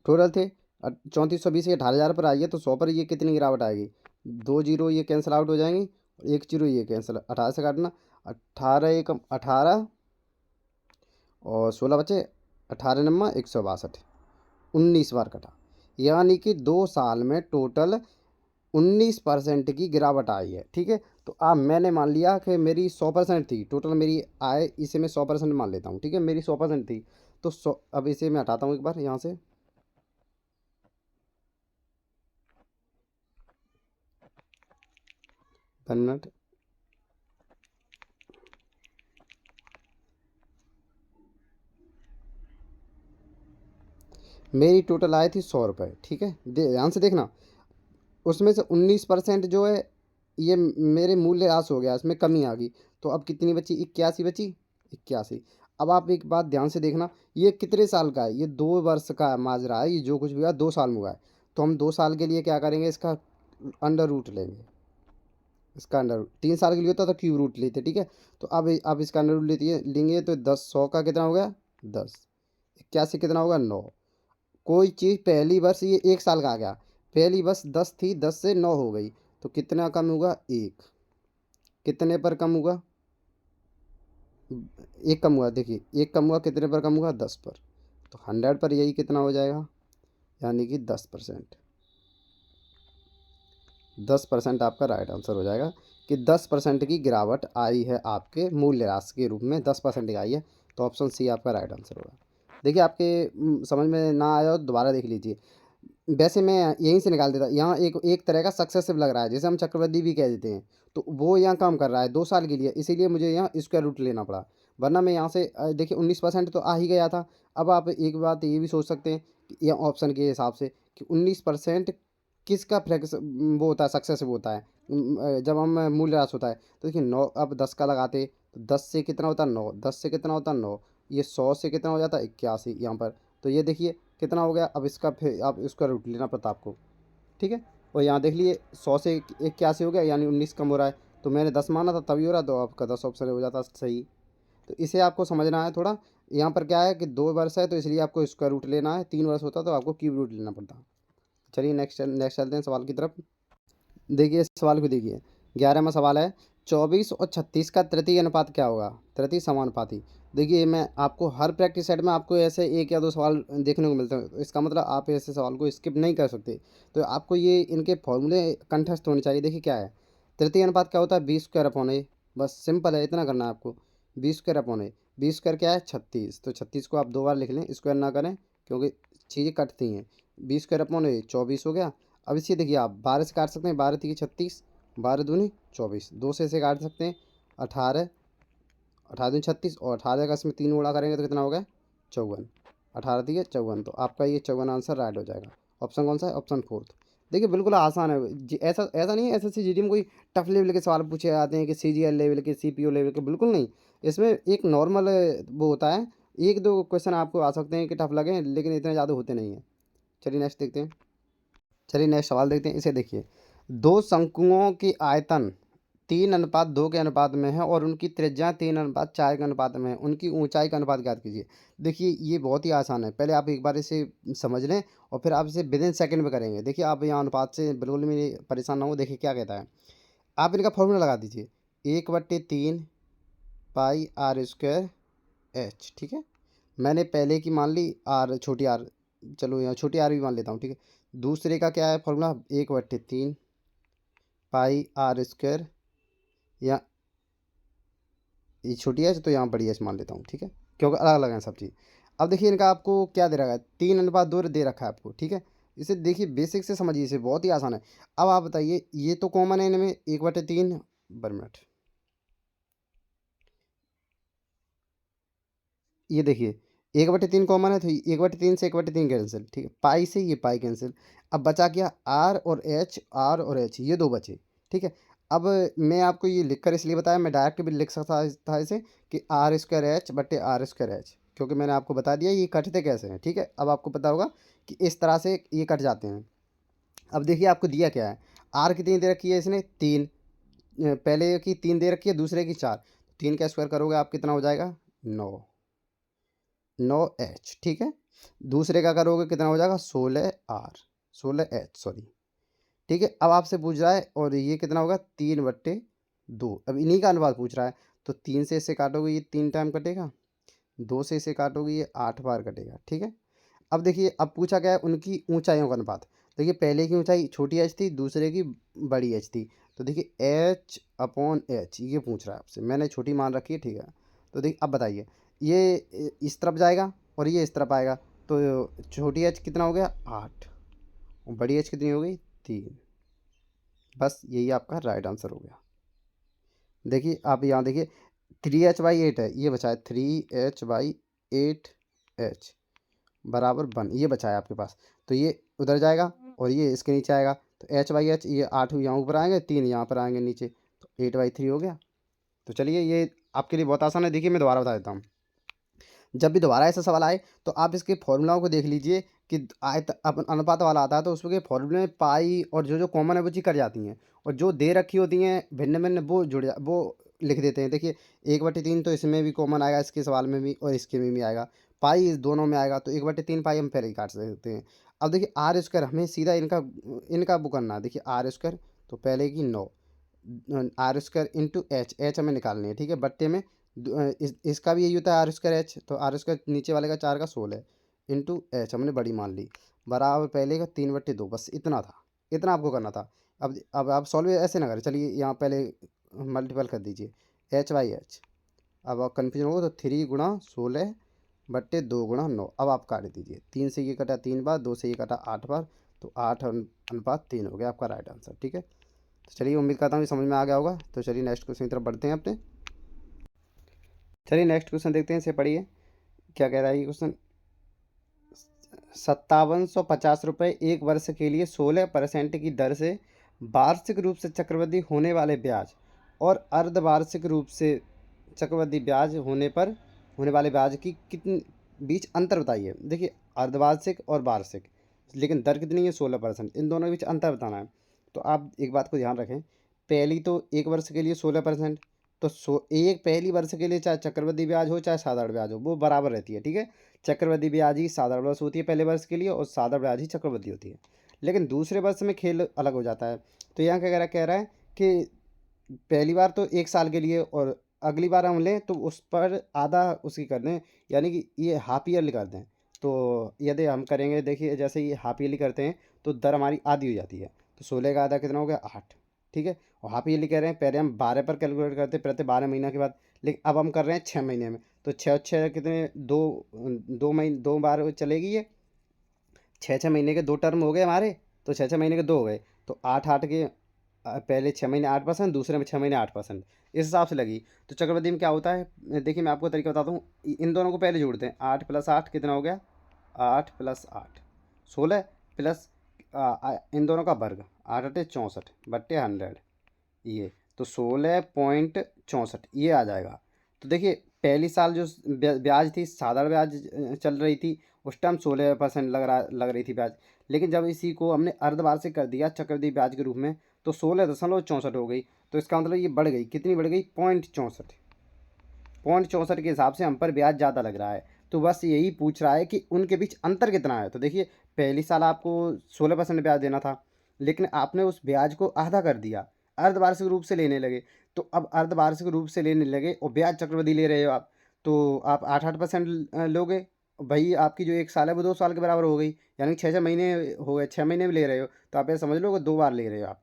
टोटल थे। 3420 ये 18,000 पर आई है, तो 100 पर ये कितनी गिरावट आएगी, 2 जीरो ये कैंसिल आउट हो जाएंगी, 1 जीरो ये कैंसिल, 18 से काटना, 18 एक 18 और 16 बचे, 18 नम्मा 162, 19 बार कटा। यानी कि 2 साल में टोटल 19% की गिरावट आई है, ठीक है। तो अब मैंने मान लिया कि मेरी 100% थी टोटल मेरी आय, इसे मैं 100% मान लेता हूँ, ठीक है, मेरी 100% थी। तो 100, अब इसे मैं हटाता हूँ एक बार यहाँ से, मिनट। मेरी टोटल आय थी 100 रुपये, ठीक है, ध्यान से देखना। उसमें से 19% जो है ये मेरे मूल्य ह्रास हो गया, इसमें कमी आ गई। तो अब कितनी बची, 81 बची, 81। अब आप एक बात ध्यान से देखना, ये कितने साल का है, ये 2 वर्ष का माजरा है, ये जो कुछ भी हुआ 2 साल में हुआ है। तो हम 2 साल के लिए क्या करेंगे, इसका अंडर रूट लेंगे, इसका अंडर रूट 3 साल के लिए होता तो क्यूब रूट लेते, ठीक है। तो अब इसका अंडर रूट लेंगे तो 10, 100 का कितना हो गया 10, 81 कितना होगा 9। कोई चीज़ पहली वर्ष ये 1 साल का आ गया, पहली वर्ष 10 थी, 10 से 9 हो गई, तो कितना कम होगा 1, कितने पर कम होगा 1 कम हुआ, देखिए 1 कम हुआ, कितने पर कम हुआ 10 पर। तो 100 पर यही कितना हो जाएगा, यानी कि 10%। 10% आपका राइट आंसर हो जाएगा कि 10% की गिरावट आई है आपके मूल्यह्रास के रूप में, 10% की आई है। तो ऑप्शन सी आपका राइट आंसर होगा। देखिए आपके समझ में ना आया हो दोबारा देख लीजिए। वैसे मैं यहीं से निकाल देता, यहाँ एक एक तरह का सक्सेसिव लग रहा है, जैसे हम चक्रवृद्धि भी कह देते हैं। तो वो यहाँ काम कर रहा है 2 साल के लिए, इसीलिए मुझे यहाँ स्क्वायर रूट लेना पड़ा। वरना मैं यहाँ से देखिए 19% तो आ ही गया था। अब आप एक बात ये भी सोच सकते हैं कि यह ऑप्शन के हिसाब से कि 19% किसका फ्लैक्स वो होता है, सक्सेसिव होता है, जब हम मूल्यह्रास होता है। तो देखिए 9, अब 10 का लगाते तो 10 से कितना होता है 9, 10 से कितना होता है 9, ये 100 से कितना हो जाता है 81 यहाँ पर। तो ये देखिए कितना हो गया, अब इसका फिर आप इसका रूट लेना पड़ता आपको, ठीक है। और यहाँ देख लिए 100 से 81 हो गया, यानी 19 कम हो रहा है। तो मैंने 10 माना था तभी हो रहा, तो आपका 10 ऑप्शन हो जाता सही। तो इसे आपको समझना है थोड़ा। यहाँ पर क्या है कि 2 वर्ष है तो इसलिए आपको इसका रूट लेना है, 3 वर्ष होता तो आपको क्यूब रूट लेना पड़ता। चलिए नेक्स्ट नेक्स्ट चलते हैं सवाल की तरफ। देखिए सवाल को देखिए, 11वां सवाल है, 24 और 36 का तृतीय अनुपात क्या होगा, तृतीय समानुपाती। देखिए मैं आपको हर प्रैक्टिस सेट में आपको ऐसे 1 या 2 सवाल देखने को मिलते हैं, तो इसका मतलब आप ऐसे सवाल को स्किप नहीं कर सकते। तो आपको ये इनके फॉर्मूले कंठस्थ होने चाहिए। देखिए क्या है, तृतीय अनुपात क्या होता है, 20 स्क्वायर अपॉन ए, बस सिंपल है, इतना करना है आपको। 20 स्क्वायर अपॉन ए, 20 स्क्वायर क्या है 36, तो 36 को आप 2 बार लिख लें, स्क्वायर ना करें क्योंकि चीज़ें कटती हैं। 20 स्क्वायर अपॉन ए 24 हो गया। अब इसे देखिए आप 12 से काट सकते हैं, 12 तीन 36, 12 दूनी 24, 2 से इसे काट सकते हैं 18, 18 दूनी 36, और 18 का इसमें 3 गुणा करेंगे तो कितना हो गया 54, 18 तीन 54। तो आपका ये 54 आंसर राइट हो जाएगा। ऑप्शन कौन सा है, ऑप्शन फोर्थ। देखिए बिल्कुल आसान है ऐसा ऐसा नहीं है एसएससी जीडी में कोई टफ लेवल के सवाल पूछे जाते हैं कि सीजीएल लेवल के, सीपीओ लेवल के, बिल्कुल नहीं। इसमें एक नॉर्मल वो होता है, 1 2 क्वेश्चन आपको आ सकते हैं कि टफ लगे, लेकिन इतने ज़्यादा होते नहीं हैं। चलिए नेक्स्ट देखते हैं। चलिए नेक्स्ट सवाल देखते हैं, इसे देखिए, दो शंकुओं की आयतन 3:2 के अनुपात में है और उनकी त्रिज्या 3:4 के अनुपात में है, उनकी ऊंचाई का अनुपात ज्ञात कीजिए। देखिए ये बहुत ही आसान है, पहले आप एक बार इसे समझ लें और फिर आप इसे विदिन सेकंड में करेंगे। देखिए आप यहाँ अनुपात से बिल्कुल भी परेशान ना हो। देखिए क्या कहता है, आप इनका फॉर्मूला लगा दीजिए, 1/3 पाई आर स्क्वायर एच, ठीक है। मैंने पहले की मान ली आर, छोटी आर, चलो यहाँ छोटी आर भी मान लेता हूँ, ठीक है। दूसरे का क्या है फॉर्मूला, 1/3 पाई आर स्क्वायर, या ये छोटी एच तो यहाँ बड़ी एच मान लेता हूँ, ठीक है, क्योंकि अलग अलग हैं सब चीज़। अब देखिए इनका आपको क्या दे रखा है, 3:2 दे रखा है आपको, ठीक है। इसे देखिए बेसिक से समझिए, इसे बहुत ही आसान है। अब आप बताइए, ये तो कॉमन है इनमें 1/3 मिनट, ये देखिए 1/3 कॉमन है तो 1/3 से 1/3 कैंसिल, ठीक है। पाई से ये पाई कैंसिल। अब बचा क्या, आर और एच, ये दो बचे, ठीक है। अब मैं आपको ये लिखकर इसलिए बताया, मैं डायरेक्ट भी लिख सकता था इसे कि आर स्क्वायर एच बटे आर स्क्वायर एच, क्योंकि मैंने आपको बता दिया ये कटते कैसे हैं, ठीक है। अब आपको पता होगा कि इस तरह से ये कट जाते हैं। अब देखिए आपको दिया क्या है, आर कितनी दे रखी है इसने, 3। पहले की 3 दे रखी है, दूसरे की 4। 3 का स्क्वायर करोगे आप कितना हो जाएगा, 9। 9h, ठीक है। दूसरे का करोगे कितना हो जाएगा, 16r, 16h सॉरी, ठीक है। अब आपसे पूछ रहा है और ये कितना होगा, 3/2। अब इन्हीं का अनुपात पूछ रहा है, तो 3 से इसे काटोगे ये 3 टाइम कटेगा, 2 से इसे काटोगे ये 8 बार कटेगा, ठीक है। अब देखिए अब पूछा गया है उनकी ऊंचाइयों का अनुपात। देखिए पहले की ऊंचाई छोटी एच थी, दूसरे की बड़ी एच थी, तो देखिए H/H ये पूछ रहा है आपसे, मैंने छोटी मान रखी है, ठीक है। तो देखिए अब बताइए, ये इस तरफ जाएगा और ये इस तरफ आएगा, तो छोटी एच कितना हो गया, 8, और बड़ी एच कितनी हो गई, 3। बस यही आपका राइट आंसर हो गया। देखिए आप यहाँ देखिए 3h/8 है, ये बचा है 3h/8h बराबर 1, ये बचा है आपके पास। तो ये उधर जाएगा और ये इसके नीचे आएगा, तो H/H, ये 8 यहाँ ऊपर आएंगे, 3 यहाँ पर आएंगे नीचे, तो 8/3 हो गया। तो चलिए ये आपके लिए बहुत आसान है। देखिए मैं दोबारा बता देता हूँ, जब भी दोबारा ऐसा सवाल आए तो आप इसके फॉर्मूलाओं को देख लीजिए कि आयत अनुपात वाला आता है तो उसके फॉर्मूले में पाई और जो जो कॉमन है वो चीज़ कट जाती हैं, और जो दे रखी होती हैं भिन्न भिन्न वो वो लिख देते हैं। देखिए 1/3 तो इसमें भी कॉमन आएगा, इसके सवाल में भी और इसके में भी आएगा, पाई इस दोनों में आएगा, तो 1/3 पाई हम पहले ही काट सकते हैं। अब देखिए आर स्क्वायर हमें सीधा इनका इनका वो करना है। देखिए आर स्क्वायर तो पहले की 9, आर स्क्वायर इंटू एच हमें निकालनी है, ठीक है। बट्टे में इसका भी यही होता है आर स्क्वायर एच, तो आर स्क्वायर नीचे वाले का 4 का 16 इंटू एच हमने बड़ी मान ली, बराबर पहले का 3/2, बस इतना था, इतना आपको करना था। अब आप सॉल्व ऐसे ना करें, चलिए यहाँ पहले मल्टीपल कर दीजिए H/H। अब आप कन्फ्यूजन होगा तो 3×16/2 × 9, अब आप काट दीजिए, 3 से ये कटा 3 बार, 2 से ये कटा 8 बार, तो 8/3 हो गया आपका राइट आंसर, ठीक है। तो चलिए उम्मीद करता हूँ ये समझ में आ गया होगा। तो चलिए नेक्स्ट क्वेश्चन की तरफ बढ़ते हैं अपने। चलिए नेक्स्ट क्वेश्चन देखते हैं, इसे पढ़िए क्या कह रहा है ये क्वेश्चन। 5750 रुपये एक वर्ष के लिए 16% की दर से वार्षिक रूप से चक्रवृद्धि होने वाले ब्याज और अर्धवार्षिक रूप से चक्रवृद्धि ब्याज होने पर होने वाले ब्याज की कितनी बीच अंतर बताइए। देखिए अर्धवार्षिक और वार्षिक, लेकिन दर कितनी है, 16%, इन दोनों के बीच अंतर बताना है। तो आप एक बात को ध्यान रखें, पहली तो एक वर्ष के लिए 16%, तो एक पहली वर्ष के लिए चाहे चक्रवृद्धि ब्याज हो चाहे साधारण ब्याज हो वो बराबर रहती है, ठीक है। चक्रवृद्धि ब्याज ही साधारण वर्ष होती है पहले वर्ष के लिए, और साधारण ब्याज ही चक्रवृद्धि होती है। लेकिन दूसरे वर्ष में खेल अलग हो जाता है। तो यहाँ क्या कह रहा है कि पहली बार तो 1 साल के लिए, और अगली बार हम लें तो उस पर आधा उसकी कर दें, यानी कि ये हाफ ईयरली कर दें। तो यदि हम करेंगे, देखिए जैसे ये हाफ ईयरली करते हैं तो दर हमारी आधी हो जाती है, तो 16 का आधा कितना हो गया, 8, ठीक है। और हाफ ईयरली कह रहे हैं, पहले हम 12 पर कैलकुलेट करते प्रति 12 महीना के बाद, लेकिन अब हम कर रहे हैं 6 महीने में, तो 6 कितने, 2 बार चलेगी ये, 6 6 महीने के 2 टर्म हो गए हमारे, तो 6 6 महीने के 2 हो गए, तो 8 8 के पहले 6 महीने 8%, दूसरे में 6 महीने 8%, इस हिसाब से लगी। तो चक्रवृद्धि में क्या होता है, देखिए मैं आपको तरीका बताता हूँ, इन दोनों को पहले जोड़ते हैं, 8 + 8 कितना हो गया, 8 + 8 16, प्लस इन दोनों का वर्ग, 8×8 = 64/100, ये तो 16.64 ये आ जाएगा। तो देखिए पहली साल जो ब्याज थी, साधारण ब्याज चल रही थी, उस टाइम 16% लग रही थी ब्याज, लेकिन जब इसी को हमने अर्धवार्षिक कर दिया चक्रवृद्धि ब्याज के रूप में, तो 16.64 हो गई। तो इसका मतलब ये बढ़ गई, कितनी बढ़ गई, 0.64 के हिसाब से हम पर ब्याज ज़्यादा लग रहा है। तो बस यही पूछ रहा है कि उनके बीच अंतर कितना है। तो देखिए पहली साल आपको 16% ब्याज देना था, लेकिन आपने उस ब्याज को आधा कर दिया, अर्धवार्षिक रूप से लेने लगे। तो अब अर्धवार्षिक रूप से लेने लगे और ब्याज चक्रवृद्धि ले रहे हो आप, तो आप 8 8% लोगे, भाई आपकी जो 1 साल है वो 2 साल के बराबर हो गई, यानी 6 6 महीने हो गए, 6 महीने में ले रहे हो, तो आप ये समझ लो कि 2 बार ले रहे हो आप,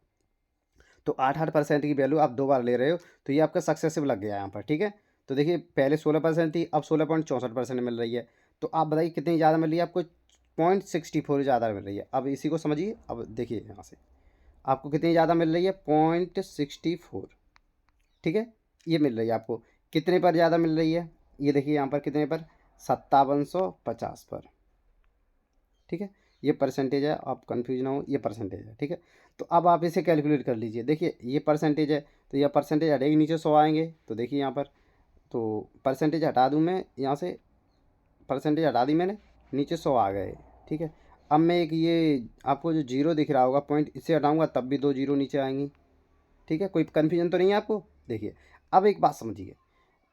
तो 8 8% की वैल्यू आप 2 बार ले रहे हो, तो ये आपका सक्सेसिव लग गया यहाँ पर, ठीक है। तो देखिए पहले 16% थी, अब 16.64% मिल रही है। तो आप बताइए कितनी ज़्यादा मिल रही है आपको, 0.64 ज़्यादा मिल रही है। अब इसी को समझिए, अब देखिए यहाँ से आपको कितनी ज़्यादा मिल रही है, 0.64, ठीक है, ये मिल रही है आपको। कितने पर ज़्यादा मिल रही है, ये देखिए यहाँ पर कितने पर, 5750 पर। ठीक है, ये परसेंटेज है, आप कंफ्यूज ना हो, ये परसेंटेज है। ठीक है, तो अब आप इसे कैलकुलेट कर लीजिए। देखिए ये परसेंटेज है, तो यह परसेंटेज हटेगी, नीचे 100 आएंगे। तो देखिए यहाँ पर, तो परसेंटेज हटा दूँ मैं यहाँ से, परसेंटेज हटा दी मैंने, नीचे 100 आ गए। ठीक है, अब मैं एक ये आपको जो जीरो दिख रहा होगा पॉइंट, इसे हटाऊंगा तब भी 2 जीरो नीचे आएंगी। ठीक है, कोई कन्फ्यूजन तो नहीं है आपको। देखिए अब एक बात समझिए,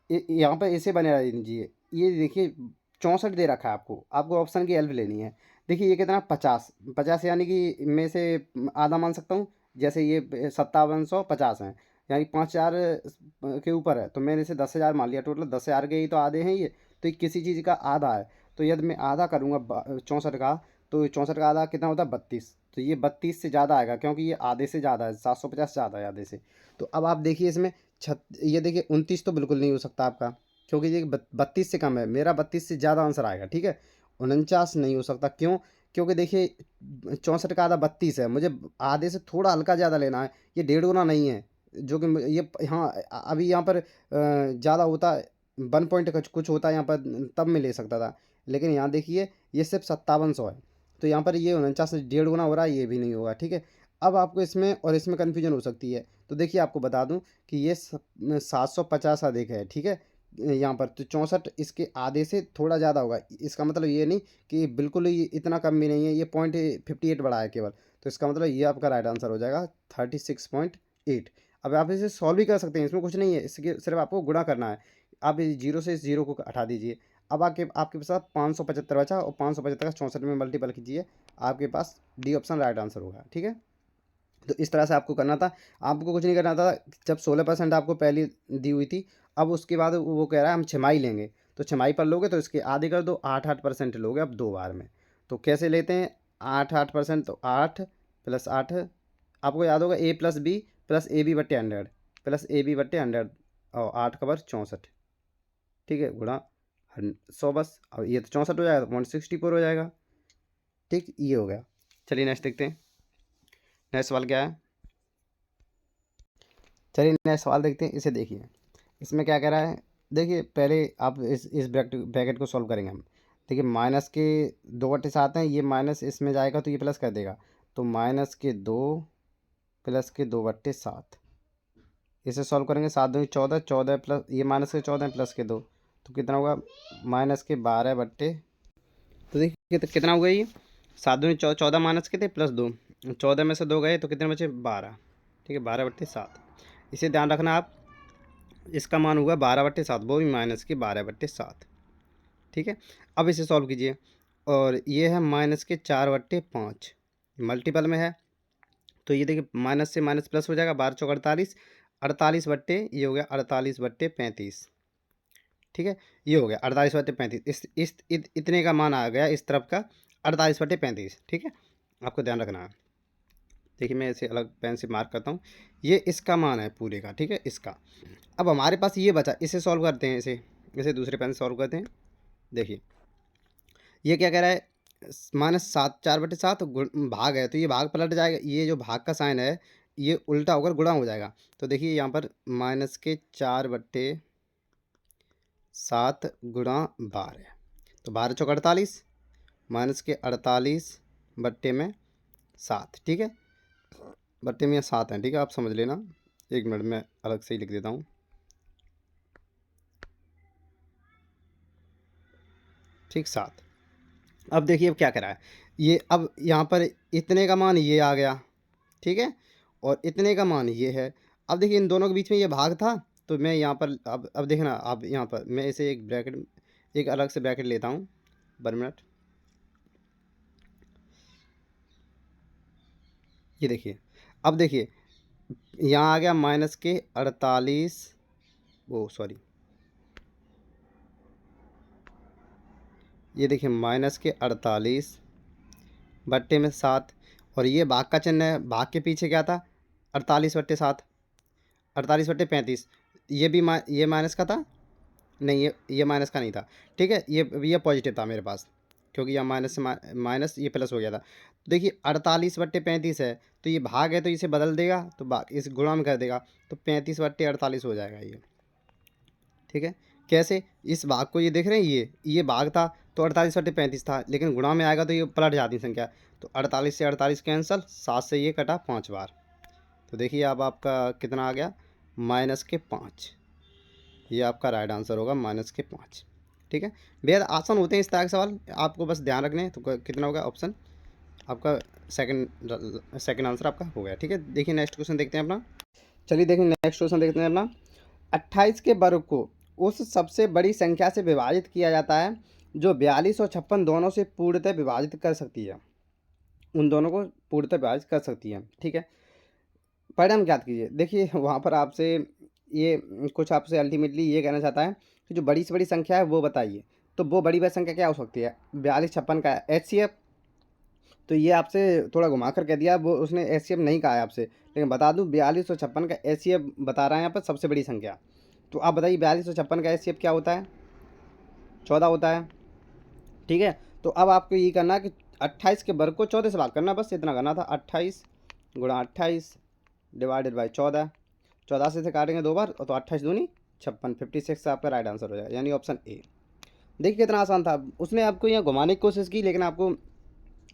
यहाँ पर इसे बने दीजिए। ये देखिए 64 दे रखा है आपको, आपको ऑप्शन की हेल्प लेनी है। देखिए ये कितना, 50, 50 यानी कि मैं इसे आधा मान सकता हूँ। जैसे ये 5750 है, यानी 5000 के ऊपर है, तो मैंने इसे 10,000 मान लिया। टोटल 10,000 के ही तो आधे हैं ये, तो ये किसी चीज़ का आधा है। तो यदि मैं आधा करूँगा 64 का, तो 64 का आधा कितना होता है, 32। तो ये 32 से ज़्यादा आएगा, क्योंकि ये आधे से ज़्यादा है, 750 ज़्यादा है आधे से। तो अब आप देखिए इसमें ये देखिए 29 तो बिल्कुल नहीं हो सकता आपका, क्योंकि ये 32 से कम है। मेरा 32 से ज़्यादा आंसर आएगा। ठीक है, 49 नहीं हो सकता। क्यों? क्योंकि देखिए 64 का आधा 32 है, मुझे आधे से थोड़ा हल्का ज़्यादा लेना है। ये 1.5 गुना नहीं है, जो कि ये, हाँ अभी यहाँ पर ज़्यादा होता, 1 पॉइंट कुछ कुछ होता है यहाँ पर, तब मैं ले सकता था। लेकिन यहाँ देखिए ये सिर्फ 5700 है, तो यहाँ पर ये 49 से 1.5 गुना हो रहा है, ये भी नहीं होगा। ठीक है, अब आपको इसमें और इसमें कन्फ्यूजन हो सकती है। तो देखिए आपको बता दूं कि ये 750 अधिक है। ठीक है, यहाँ पर तो 64 इसके आधे से थोड़ा ज़्यादा होगा। इसका मतलब ये नहीं कि बिल्कुल ही इतना कम भी नहीं है, ये 0.58 बढ़ा है केवल। तो इसका मतलब ये आपका राइट आंसर हो जाएगा 36.8। अब आप इसे सॉल्व भी कर सकते हैं, इसमें कुछ नहीं है, इसके सिर्फ आपको गुणा करना है। आप इस जीरो से इस जीरो को हटा दीजिए। अब आपके आपके पास 575 बचा, और 575 का 64 में मल्टीपल कीजिए, आपके पास डी ऑप्शन राइट आंसर होगा। ठीक है, तो इस तरह से आपको करना था। आपको कुछ नहीं करना था। जब 16% आपको पहली दी हुई थी, अब उसके बाद वो कह रहा है हम छमाही लेंगे, तो छमाही पर लोगे तो इसके आधे कर दो, 8-8% लोगे अब 2 बार में। तो कैसे लेते हैं 8-8%, तो 8 + 8, आपको याद होगा A+B plus AB/100 plus AB/100, और 8 का वर्ग 64। ठीक है, गुणा 100 बस। अब ये तो 64 हो जाएगा, तो 0.64 हो जाएगा। ठीक, ये हो गया। चलिए नेक्स्ट देखते हैं, नेक्स्ट सवाल क्या है। चलिए नेक्स्ट सवाल देखते हैं, इसे देखिए। इसमें क्या कह रहा है, देखिए पहले आप इस ब्रैकेट को सॉल्व करेंगे हम। देखिए माइनस के 2/7 हैं, ये माइनस इसमें जाएगा तो ये प्लस कर देगा, तो -2 प्लस के 2/7। इसे सॉल्व करेंगे, 7 दूनी 14, 14 प्लस ये माइनस के 14 प्लस के 2, तो कितना होगा -12/। तो देखिए तो कितना हुआ ये, 7 दूनी 14 माइनस के थे प्लस 2, 14 में से 2 गए तो कितने बचे, 12। ठीक है, 12/7। इसे ध्यान रखना आप, इसका मान हुआ 12/7, वो भी माइनस के 12/7। ठीक है, अब इसे सॉल्व कीजिए, और ये है -4/5, मल्टीपल में है। तो ये देखिए माइनस से माइनस प्लस हो जाएगा, 12 × 48, 48 बट्टे ये हो गया 48/35। ठीक है, ये हो गया 48/35। इतने का मान आ गया इस तरफ का, 48/35। ठीक है, आपको ध्यान रखना है। देखिए मैं इसे अलग पेन से मार्क करता हूँ, ये इसका मान है पूरे का। ठीक है, इसका। अब हमारे पास ये बचा, इसे सॉल्व करते हैं, इसे इसे दूसरे पेन से सॉल्व करते हैं। देखिए ये क्या कह रहा है, -4/7 भाग है, तो ये भाग पलट जाएगा, ये जो भाग का साइन है ये उल्टा होकर गुणा हो जाएगा। तो देखिए यहाँ पर -4/7 गुणा 12, तो 12×4 = 48, -48/7। ठीक है, बट्टे में 7 हैं। ठीक है, आप समझ लेना, 1 मिनट में अलग से ही लिख देता हूँ। ठीक, 7। अब देखिए अब क्या करा है ये, अब यहाँ पर इतने का मान ये आ गया। ठीक है, और इतने का मान ये है। अब देखिए इन दोनों के बीच में ये भाग था, तो मैं यहाँ पर अब देखना, अब यहाँ पर मैं इसे एक ब्रैकेट, एक अलग से ब्रैकेट लेता हूँ। 1 मिनट, ये देखिए, अब देखिए यहाँ आ गया -48, वो सॉरी, ये देखिए -48 बट्टे में 7, और ये भाग का चिन्ह है, भाग के पीछे क्या था, 48/7, 48/35। ये भी ये माइनस का था, नहीं ये माइनस का नहीं था। ठीक है, ये पॉजिटिव था मेरे पास, क्योंकि यहाँ माइनस से माइनस ये प्लस हो गया था। तो देखिए 48/35 है, तो ये भाग है तो इसे बदल देगा, तो भाग इस गुणा में कर देगा, तो 35/48 हो जाएगा ये। ठीक है, कैसे? इस भाग को ये देख रहे हैं, ये भाग था तो 48/35 था, लेकिन गुणा में आएगा तो ये पलट जाती संख्या। तो 48 से 48 कैंसल, 7 से ये कटा 5 बार। तो देखिए अब आपका कितना आ गया, -5। ये आपका राइट आंसर होगा -5। ठीक है, बेहद आसान होते हैं इस तरह के सवाल, आपको बस ध्यान रखने हैं। तो कितना होगा ऑप्शन आपका सेकंड आंसर आपका हो गया। ठीक है, देखिए नेक्स्ट क्वेश्चन देखते हैं अपना। चलिए देखिए नेक्स्ट क्वेश्चन देखते हैं अपना। 28 के वर्ग को उस सबसे बड़ी संख्या से विभाजित किया जाता है जो 42 और 56 दोनों से पूर्णतः विभाजित कर सकती है। उन दोनों को पूर्णतः विभाजित कर सकती है। ठीक है, परिणाम ज्ञात कीजिए। देखिए वहाँ पर आपसे ये कुछ आपसे अल्टीमेटली ये कहना चाहता है कि जो बड़ी से बड़ी संख्या है वो बताइए। तो वो बड़ी संख्या क्या हो सकती है, 42-56 का HCF। तो ये आपसे थोड़ा घुमा कर कह दिया, वो उसने HCF नहीं कहा है आपसे, लेकिन बता दूं 42 और 56 का HCF बता रहा है यहाँ पर सबसे बड़ी संख्या। तो आप बताइए 42 और 56 का HCF क्या होता है, 14 होता है। ठीक है, तो अब आपको ये करना है कि 28 के वर्ग को 14 से भाग करना, बस इतना करना था। 28 गुणा 28 डिवाइडेड बाई 14। 14 से काटेंगे 2 बार तो 28 दूनी 56, 56 आपका राइट आंसर हो जाएगा, यानी ऑप्शन ए। देखिए कितना आसान था, उसने आपको यहाँ घुमाने की कोशिश की, लेकिन आपको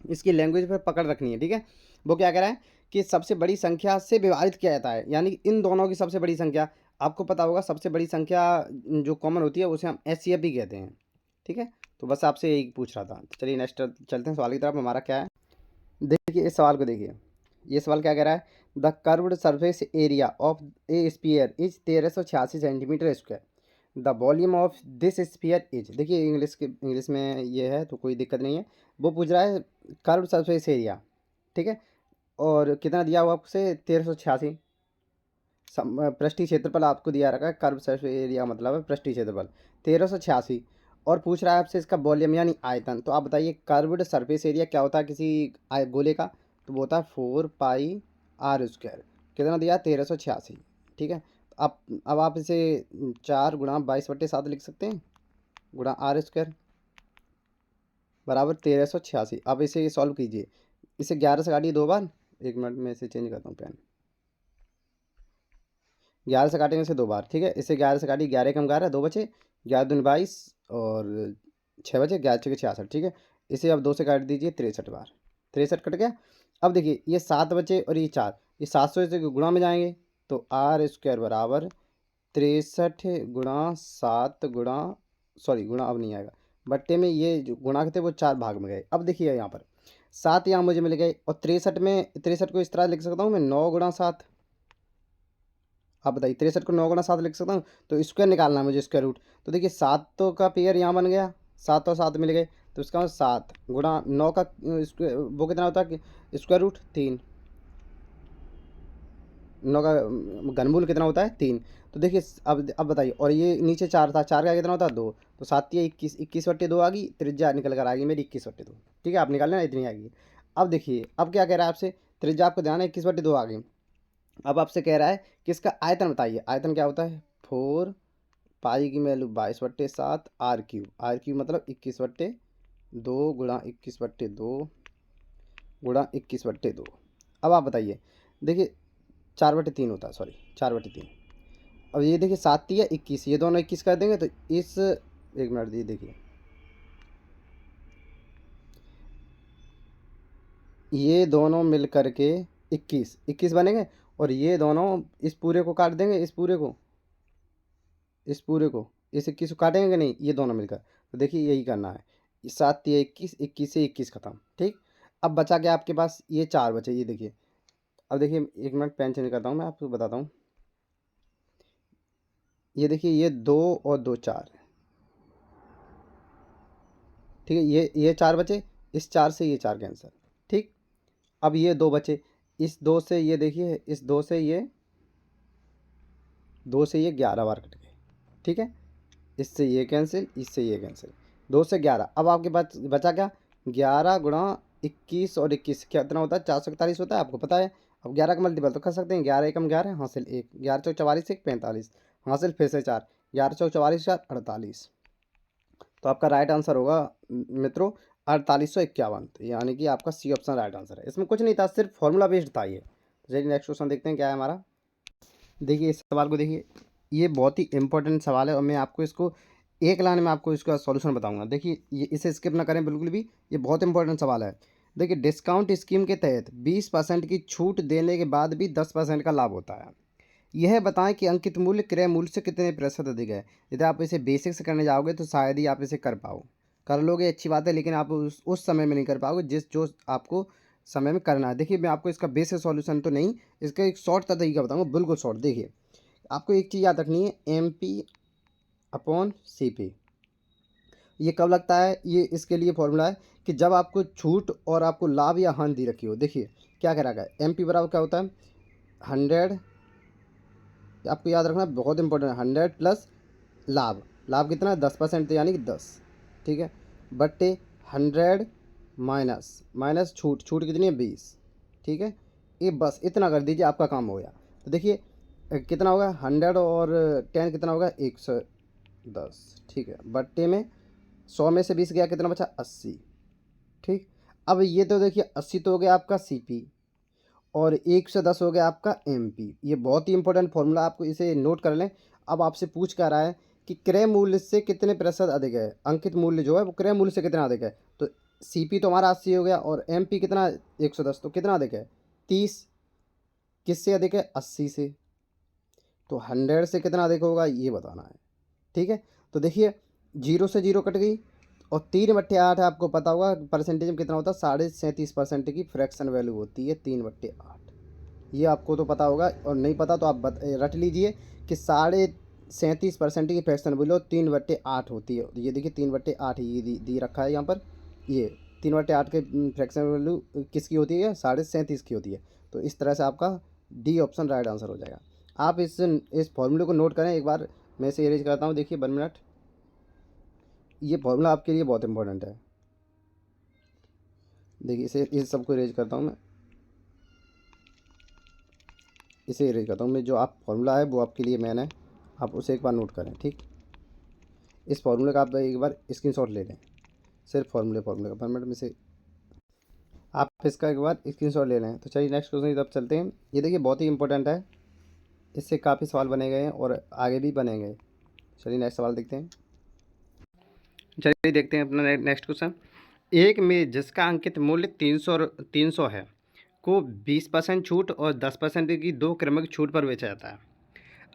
इसकी लैंग्वेज पर पकड़ रखनी है। ठीक है, वो क्या कह रहा है कि सबसे बड़ी संख्या से विभाजित किया जाता है, यानी इन दोनों की सबसे बड़ी संख्या। आपको पता होगा सबसे बड़ी संख्या जो कॉमन होती है उसे हम HCF भी कहते हैं। ठीक है, तो बस आपसे यही पूछ रहा था। तो चलिए नेक्स्ट चलते हैं सवाल की तरफ। हमारा क्या है, देखिए इस सवाल को देखिए। ये सवाल क्या कह रहा है, the curved surface area of A sphere is 1386 centimetre square. The volume of this sphere is, देखिए इंग्लिश में ये है तो कोई दिक्कत नहीं है। वो पूछ रहा है कर्व्ड सरफेस एरिया, ठीक है, और कितना दिया हुआ आपसे 1386। पृष्ठीय क्षेत्रफल आपको दिया रखा है, कर्व सरफेस एरिया मतलब है पृष्ठीय क्षेत्रफल 1386, और पूछ रहा है आपसे इसका वॉल्यूम यानी आयतन। तो आप बताइए कर्व्ड सरफेस एरिया क्या होता है किसी गोले का, तो वो होता है 4πr²। कितना दिया 1386। ठीक है, अब आप इसे 4 गुणा 22/7 लिख सकते हैं, गुणा r² बराबर 1386। अब इसे सॉल्व कीजिए, इसे 11 से काटिए 2 बार। 1 मिनट में इसे चेंज करता हूँ पेन। 11 से काटेंगे इसे 2 बार। ठीक है, इसे 11 से काटिए, 11 कम 11 2 बचे, 11 दूनी 22 और 6 बचे, 11 छः 66। ठीक है, इसे अब 2 से काट दीजिए 63 बार, 63 कट गया। अब देखिए ये 7 बचे और ये 4, ये 700 से गुणा में जाएंगे, तो r² बराबर 63 गुणा 7 गुणा, सॉरी गुणा अब नहीं आएगा, बट्टे में ये जो गुणा के थे वो 4 भाग में गए। अब देखिए यहाँ पर 7 यहाँ मुझे मिल गए, और 63 में 63 को इस तरह लिख सकता हूँ मैं 9 गुणा 7। आप बताइए 63 को 9 गुणा 7 लिख सकता हूँ, तो स्क्वायर निकालना है मुझे, स्क्वायर रूट। तो देखिए 7 तो का पेयर यहाँ बन गया, 7 और 7 मिल गए, तो इसका 7 गुणा 9 का स्क्वायर वो कितना होता है, स्क्वायर रूट 3। 9 का घनमूल कितना होता है 3। तो देखिए अब बताइए, और ये नीचे 4 था, 4 का कितना होता है 2, तो 7 या 21, 21/2 आ गई, त्रिज्या निकल कर आ गई मेरी 21/2। ठीक है, आप निकाल लेना इतनी आएगी। अब देखिए अब क्या कह रहा है आपसे, त्रिज्या आपको ध्यान है 21/2 आ गई। अब आपसे कह रहा है कि इसका आयतन बताइए। आयतन क्या होता है, 4 पाई की वैल्यू 22/7 r³ मतलब 21/2 गुणा 21/2 गुणा 21/2। अब आप बताइए, देखिए 4/3 होता है, सॉरी 4/3। अब ये देखिए 7 या 21, ये दोनों 21 कर देंगे, तो इस 1 मिनट दिए, देखिए ये दोनों मिल करके 21 बनेंगे, और ये दोनों इस पूरे को काट देंगे, इस 21 को काटेंगे कि नहीं, ये दोनों मिलकर। तो देखिए यही करना है, 7 या 21, 21 से 21 खत्म। ठीक, अब बचा क्या आपके पास, ये 4 बचे, ये देखिए। अब देखिए 1 मिनट पेन चेंज करता हूँ, मैं आपको बताता हूँ। ये देखिए ये 2 और 2 4, ठीक है, ये 4 बचे, इस 4 से ये 4 कैंसिल। ठीक, अब ये 2 बचे, इस 2 से ये देखिए, इस 2 से ये 11 बार कट गए। ठीक है, इससे ये कैंसिल, इससे ये कैंसिल, 2 से 11। अब आपके पास बचा क्या, 11 गुणा 21 और 21 कितना होता है, 441 होता है, आपको पता है। अब 11 का मल्टीपल तो कर सकते हैं, 11 एकम 11 हासिल 1, 11 चौक 44 1 45 हासिल फिर से 4, 11 चौक 44 4 48। तो आपका राइट आंसर होगा मित्रों 4851, यानी कि आपका सी ऑप्शन राइट आंसर है। इसमें कुछ नहीं था, सिर्फ फॉर्मूला बेस्ड था ये। तो चलिए नेक्स्ट क्वेश्चन देखते हैं क्या है हमारा। देखिए इस सवाल को देखिए, ये बहुत ही इंपॉर्टेंट सवाल है और मैं आपको इसको एक लाइन में आपको इसका सॉल्यूशन बताऊंगा। देखिए ये इसे स्किप ना करें बिल्कुल भी, ये बहुत इंपॉर्टेंट सवाल है। देखिए डिस्काउंट स्कीम के तहत 20% की छूट देने के बाद भी 10% का लाभ होता है। यह बताएं कि अंकित मूल्य क्रय मूल्य से कितने प्रतिशत अधिक है। यदि आप इसे बेसिक से करने जाओगे तो शायद ही आप इसे कर लोगे, अच्छी बात है, लेकिन आप उस समय में नहीं कर पाओगे जो आपको समय में करना है। देखिए मैं आपको इसका बेसिक सॉल्यूशन तो नहीं, इसका एक शॉर्ट तरीका बताऊंगा, बिल्कुल शॉर्ट। देखिए आपको एक चीज़ याद रखनी है, MP/CP। ये कब लगता है, ये इसके लिए फॉर्मूला है कि जब आपको छूट और आपको लाभ या हानि दी रखी हो। देखिए क्या कह रखा है, MP बराबर क्या होता है 100, आपको याद रखना बहुत इंपॉर्टेंट है, 100 प्लस लाभ। लाभ कितना है 10%, यानी कि 10, ठीक है, बट्टे 100 माइनस छूट, छूट कितनी है 20, ठीक है। ये बस इतना कर दीजिए, आपका काम हो गया। तो देखिए कितना होगा 100 और 10 कितना होगा 110, ठीक है, बट्टे में 100 में से 20 गया, कितना बचा 80, ठीक। अब ये तो देखिए 80 तो हो गया आपका CP और 110 हो गया आपका MP। ये बहुत ही इंपॉर्टेंट फॉर्मूला, आपको इसे नोट कर लें। अब आपसे पूछ क्या रहा है कि क्रय मूल्य से कितने प्रतिशत अधिक है, अंकित मूल्य जो है वो क्रय मूल्य से कितना अधिक है। तो CP तो हमारा 80 हो गया और MP कितना 110, तो कितना अधिक है 30। किससे अधिक है 80 से, तो 100 से कितना अधिक होगा ये बताना है, ठीक है। तो देखिए 0 से 0 कट गई और 3/8 आपको पता होगा परसेंटेज में कितना होता है, 37.5% की फ्रैक्शन वैल्यू होती है 3/8। ये आपको तो पता होगा, और नहीं पता तो आप रट लीजिए कि 37.5% की फ्रैक्शन वैल्यू 3/8 होती है। ये देखिए 3/8 ये दी रखा है यहाँ पर, ये 3/8 के फ्रैक्शन वैल्यू किसकी होती है 37.5 की होती है। तो इस तरह से आपका D ऑप्शन राइट आंसर हो जाएगा। आप इस फॉर्मूले को नोट करें एक बार, मैं इसे इरेज करता हूँ। देखिए 1 मिनट, ये फॉर्मूला आपके लिए बहुत इंपॉर्टेंट है। देखिए इस सबको इरेज करता हूँ मैं, इसे इरेज करता हूँ मैं। जो आप फॉर्मूला है वो आपके लिए मैंने, आप उसे एक बार नोट करें, ठीक। इस फॉर्मूले का आप एक बार स्क्रीनशॉट ले लें, सिर्फ फॉर्मूले का 1 मिनट में से आप इसका एक बार स्क्रीनशॉट ले लें। तो चलिए नेक्स्ट क्वेश्चन की तरफ चलते हैं। ये देखिए बहुत ही इंपॉर्टेंट है, इससे काफ़ी सवाल बने गए हैं और आगे भी बनेंगे। चलिए नेक्स्ट सवाल देखते हैं। चलिए देखते हैं अपना नेक्स्ट क्वेश्चन। एक मेज जिसका अंकित मूल्य 300 है को 20% छूट और 10% की 2 क्रमिक छूट पर बेचा जाता है।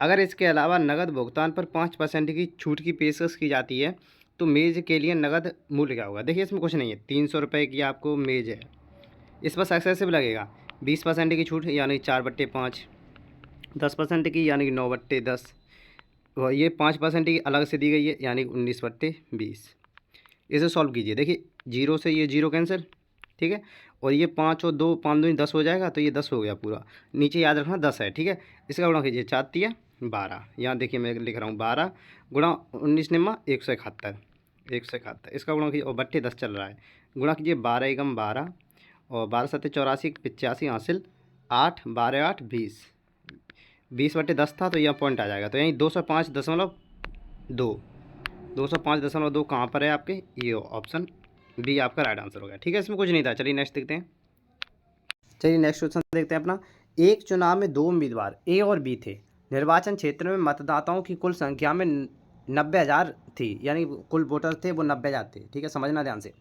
अगर इसके अलावा नकद भुगतान पर 5% की छूट की पेशकश की जाती है तो मेज़ के लिए नकद मूल्य क्या होगा। देखिए इसमें कुछ नहीं है, 300 रुपये की आपको मेज़ है, इस पर सक्सेसिव लगेगा। 20% की छूट यानी 4/5, 10% की यानी कि 9/10, और ये 5% की अलग से दी गई है यानी 19/20। इसे सॉल्व कीजिए। देखिए 0 से ये 0 कैंसिल, ठीक है, और ये 5 और 2, 5 दूनी 10 हो जाएगा, तो ये 10 हो गया पूरा। नीचे याद रखना 10 है, ठीक है। इसका गुणा कीजिए, 4 12, यहाँ देखिए मैं लिख रहा हूँ 12 गुणा 19 निम्मा 171, 171, इसका गुणा कीजिए, और बट्टे 10 चल रहा है, गुणा कीजिए 12 एकम 12 और 12 सत्ते 84, 85 हासिल 8, 12 8 20, 20/10 था तो यह पॉइंट आ जाएगा। तो यहीं 205.2, 205.2 कहाँ पर है आपके, ये ऑप्शन बी आपका राइट आंसर हो गया, ठीक है। इसमें कुछ नहीं था। चलिए नेक्स्ट देखते हैं। चलिए नेक्स्ट क्वेश्चन देखते हैं अपना। एक चुनाव में 2 उम्मीदवार A और B थे। निर्वाचन क्षेत्र में मतदाताओं की कुल संख्या में 90,000 थी, यानी कुल वोटर थे वो 90,000 थे, ठीक है, समझना ध्यान से।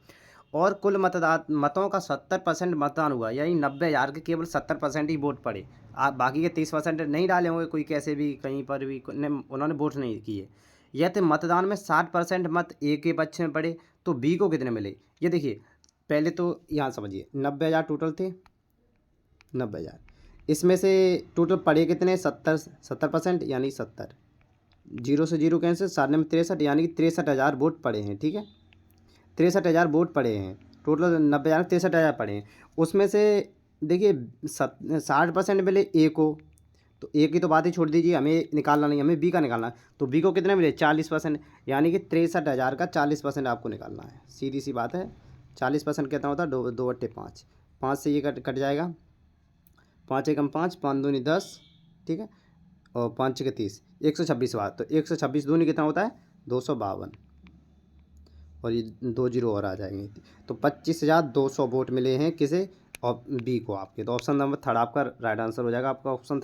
और कुल मतों का 70% मतदान हुआ, यानी 90,000 के केवल 70% ही वोट पड़े। आप बाकी के 30% नहीं डाले होंगे, कोई कैसे भी कहीं पर भी उन्होंने वोट नहीं किए। यदि मतदान में 60% मत A के पक्ष में पड़े तो B को कितने मिले। ये देखिए पहले तो यहाँ समझिए 90,000 टोटल थे, 90,000, इसमें से टोटल पड़े कितने 70% यानी 70, 0 से 0 कैंसिल, 7 में 63 यानी कि 63,000 वोट पड़े हैं, ठीक है। 63,000 वोट पड़े हैं, टोटल 90,000 63,000 पड़े हैं। उसमें से देखिए 60% मिले A को, तो A की तो बात ही छोड़ दीजिए, हमें निकालना नहीं, हमें B का निकालना है। तो B को कितने मिले 40%, यानी कि 63,000 का 40% आपको निकालना है, सीधी सी बात है। 40% कितना होता है 2/5, 5 से ये कट जाएगा, 5 एकम 5, 5 दूनी 10, ठीक है, और 5 के 30, 126 बार। तो 126 दूनी कितना होता है 252, और ये 2 जीरो और आ जाएंगे। तो 25,200 वोट मिले हैं किसे, और B को आपके। तो ऑप्शन नंबर थर्ड आपका राइट आंसर हो जाएगा, आपका ऑप्शन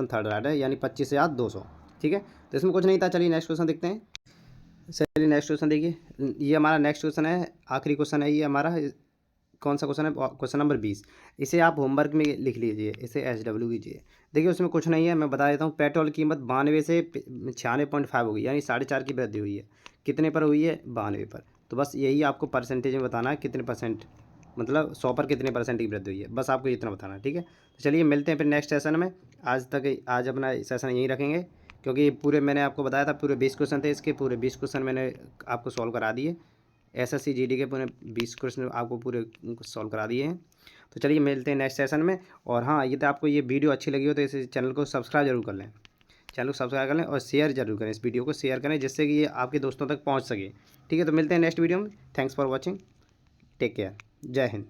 थर्ड राइट है, यानी 25,200, ठीक है, तो इसमें कुछ नहीं था। चलिए नेक्स्ट क्वेश्चन देखते हैं। चलिए नेक्स्ट क्वेश्चन देखिए, ये हमारा नेक्स्ट क्वेश्चन है, आखिरी क्वेश्चन है ये हमारा। कौन सा क्वेश्चन है? Question number 20। इसे आप होमवर्क में लिख लीजिए, इसे SW कीजिए। देखिए उसमें कुछ नहीं है, मैं बता देता हूँ। पेट्रोल की कीमत 92 से 96.5 हो गई, यानी 4.5 की वृद्धि हुई है। कितने पर हुई है? 92 पर। तो बस यही आपको परसेंटेज में बताना है, कितने परसेंट, मतलब 100 पर कितने परसेंट की वृद्धि हुई है, बस आपको इतना बताना है। ठीक है, तो चलिए मिलते हैं फिर नेक्स्ट सेशन में। आज अपना सेशन यहीं रखेंगे, क्योंकि पूरे मैंने आपको बताया था, पूरे 20 क्वेश्चन थे इसके, पूरे 20 क्वेश्चन मैंने आपको सॉल्व करा दिए। SSC GD के पूरे 20 क्वेश्चन आपको पूरे सॉल्व करा दिए हैं। तो चलिए मिलते हैं नेक्स्ट सेशन में। और हाँ, ये तो आपको ये वीडियो अच्छी लगी हो तो इस चैनल को सब्सक्राइब जरूर कर लें, चैनल को सब्सक्राइब कर लें और शेयर जरूर करें, इस वीडियो को शेयर करें जिससे कि ये आपके दोस्तों तक पहुँच सके। ठीक है, तो मिलते हैं नेक्स्ट वीडियो में। Thanks for watching, take care, जय हिंद।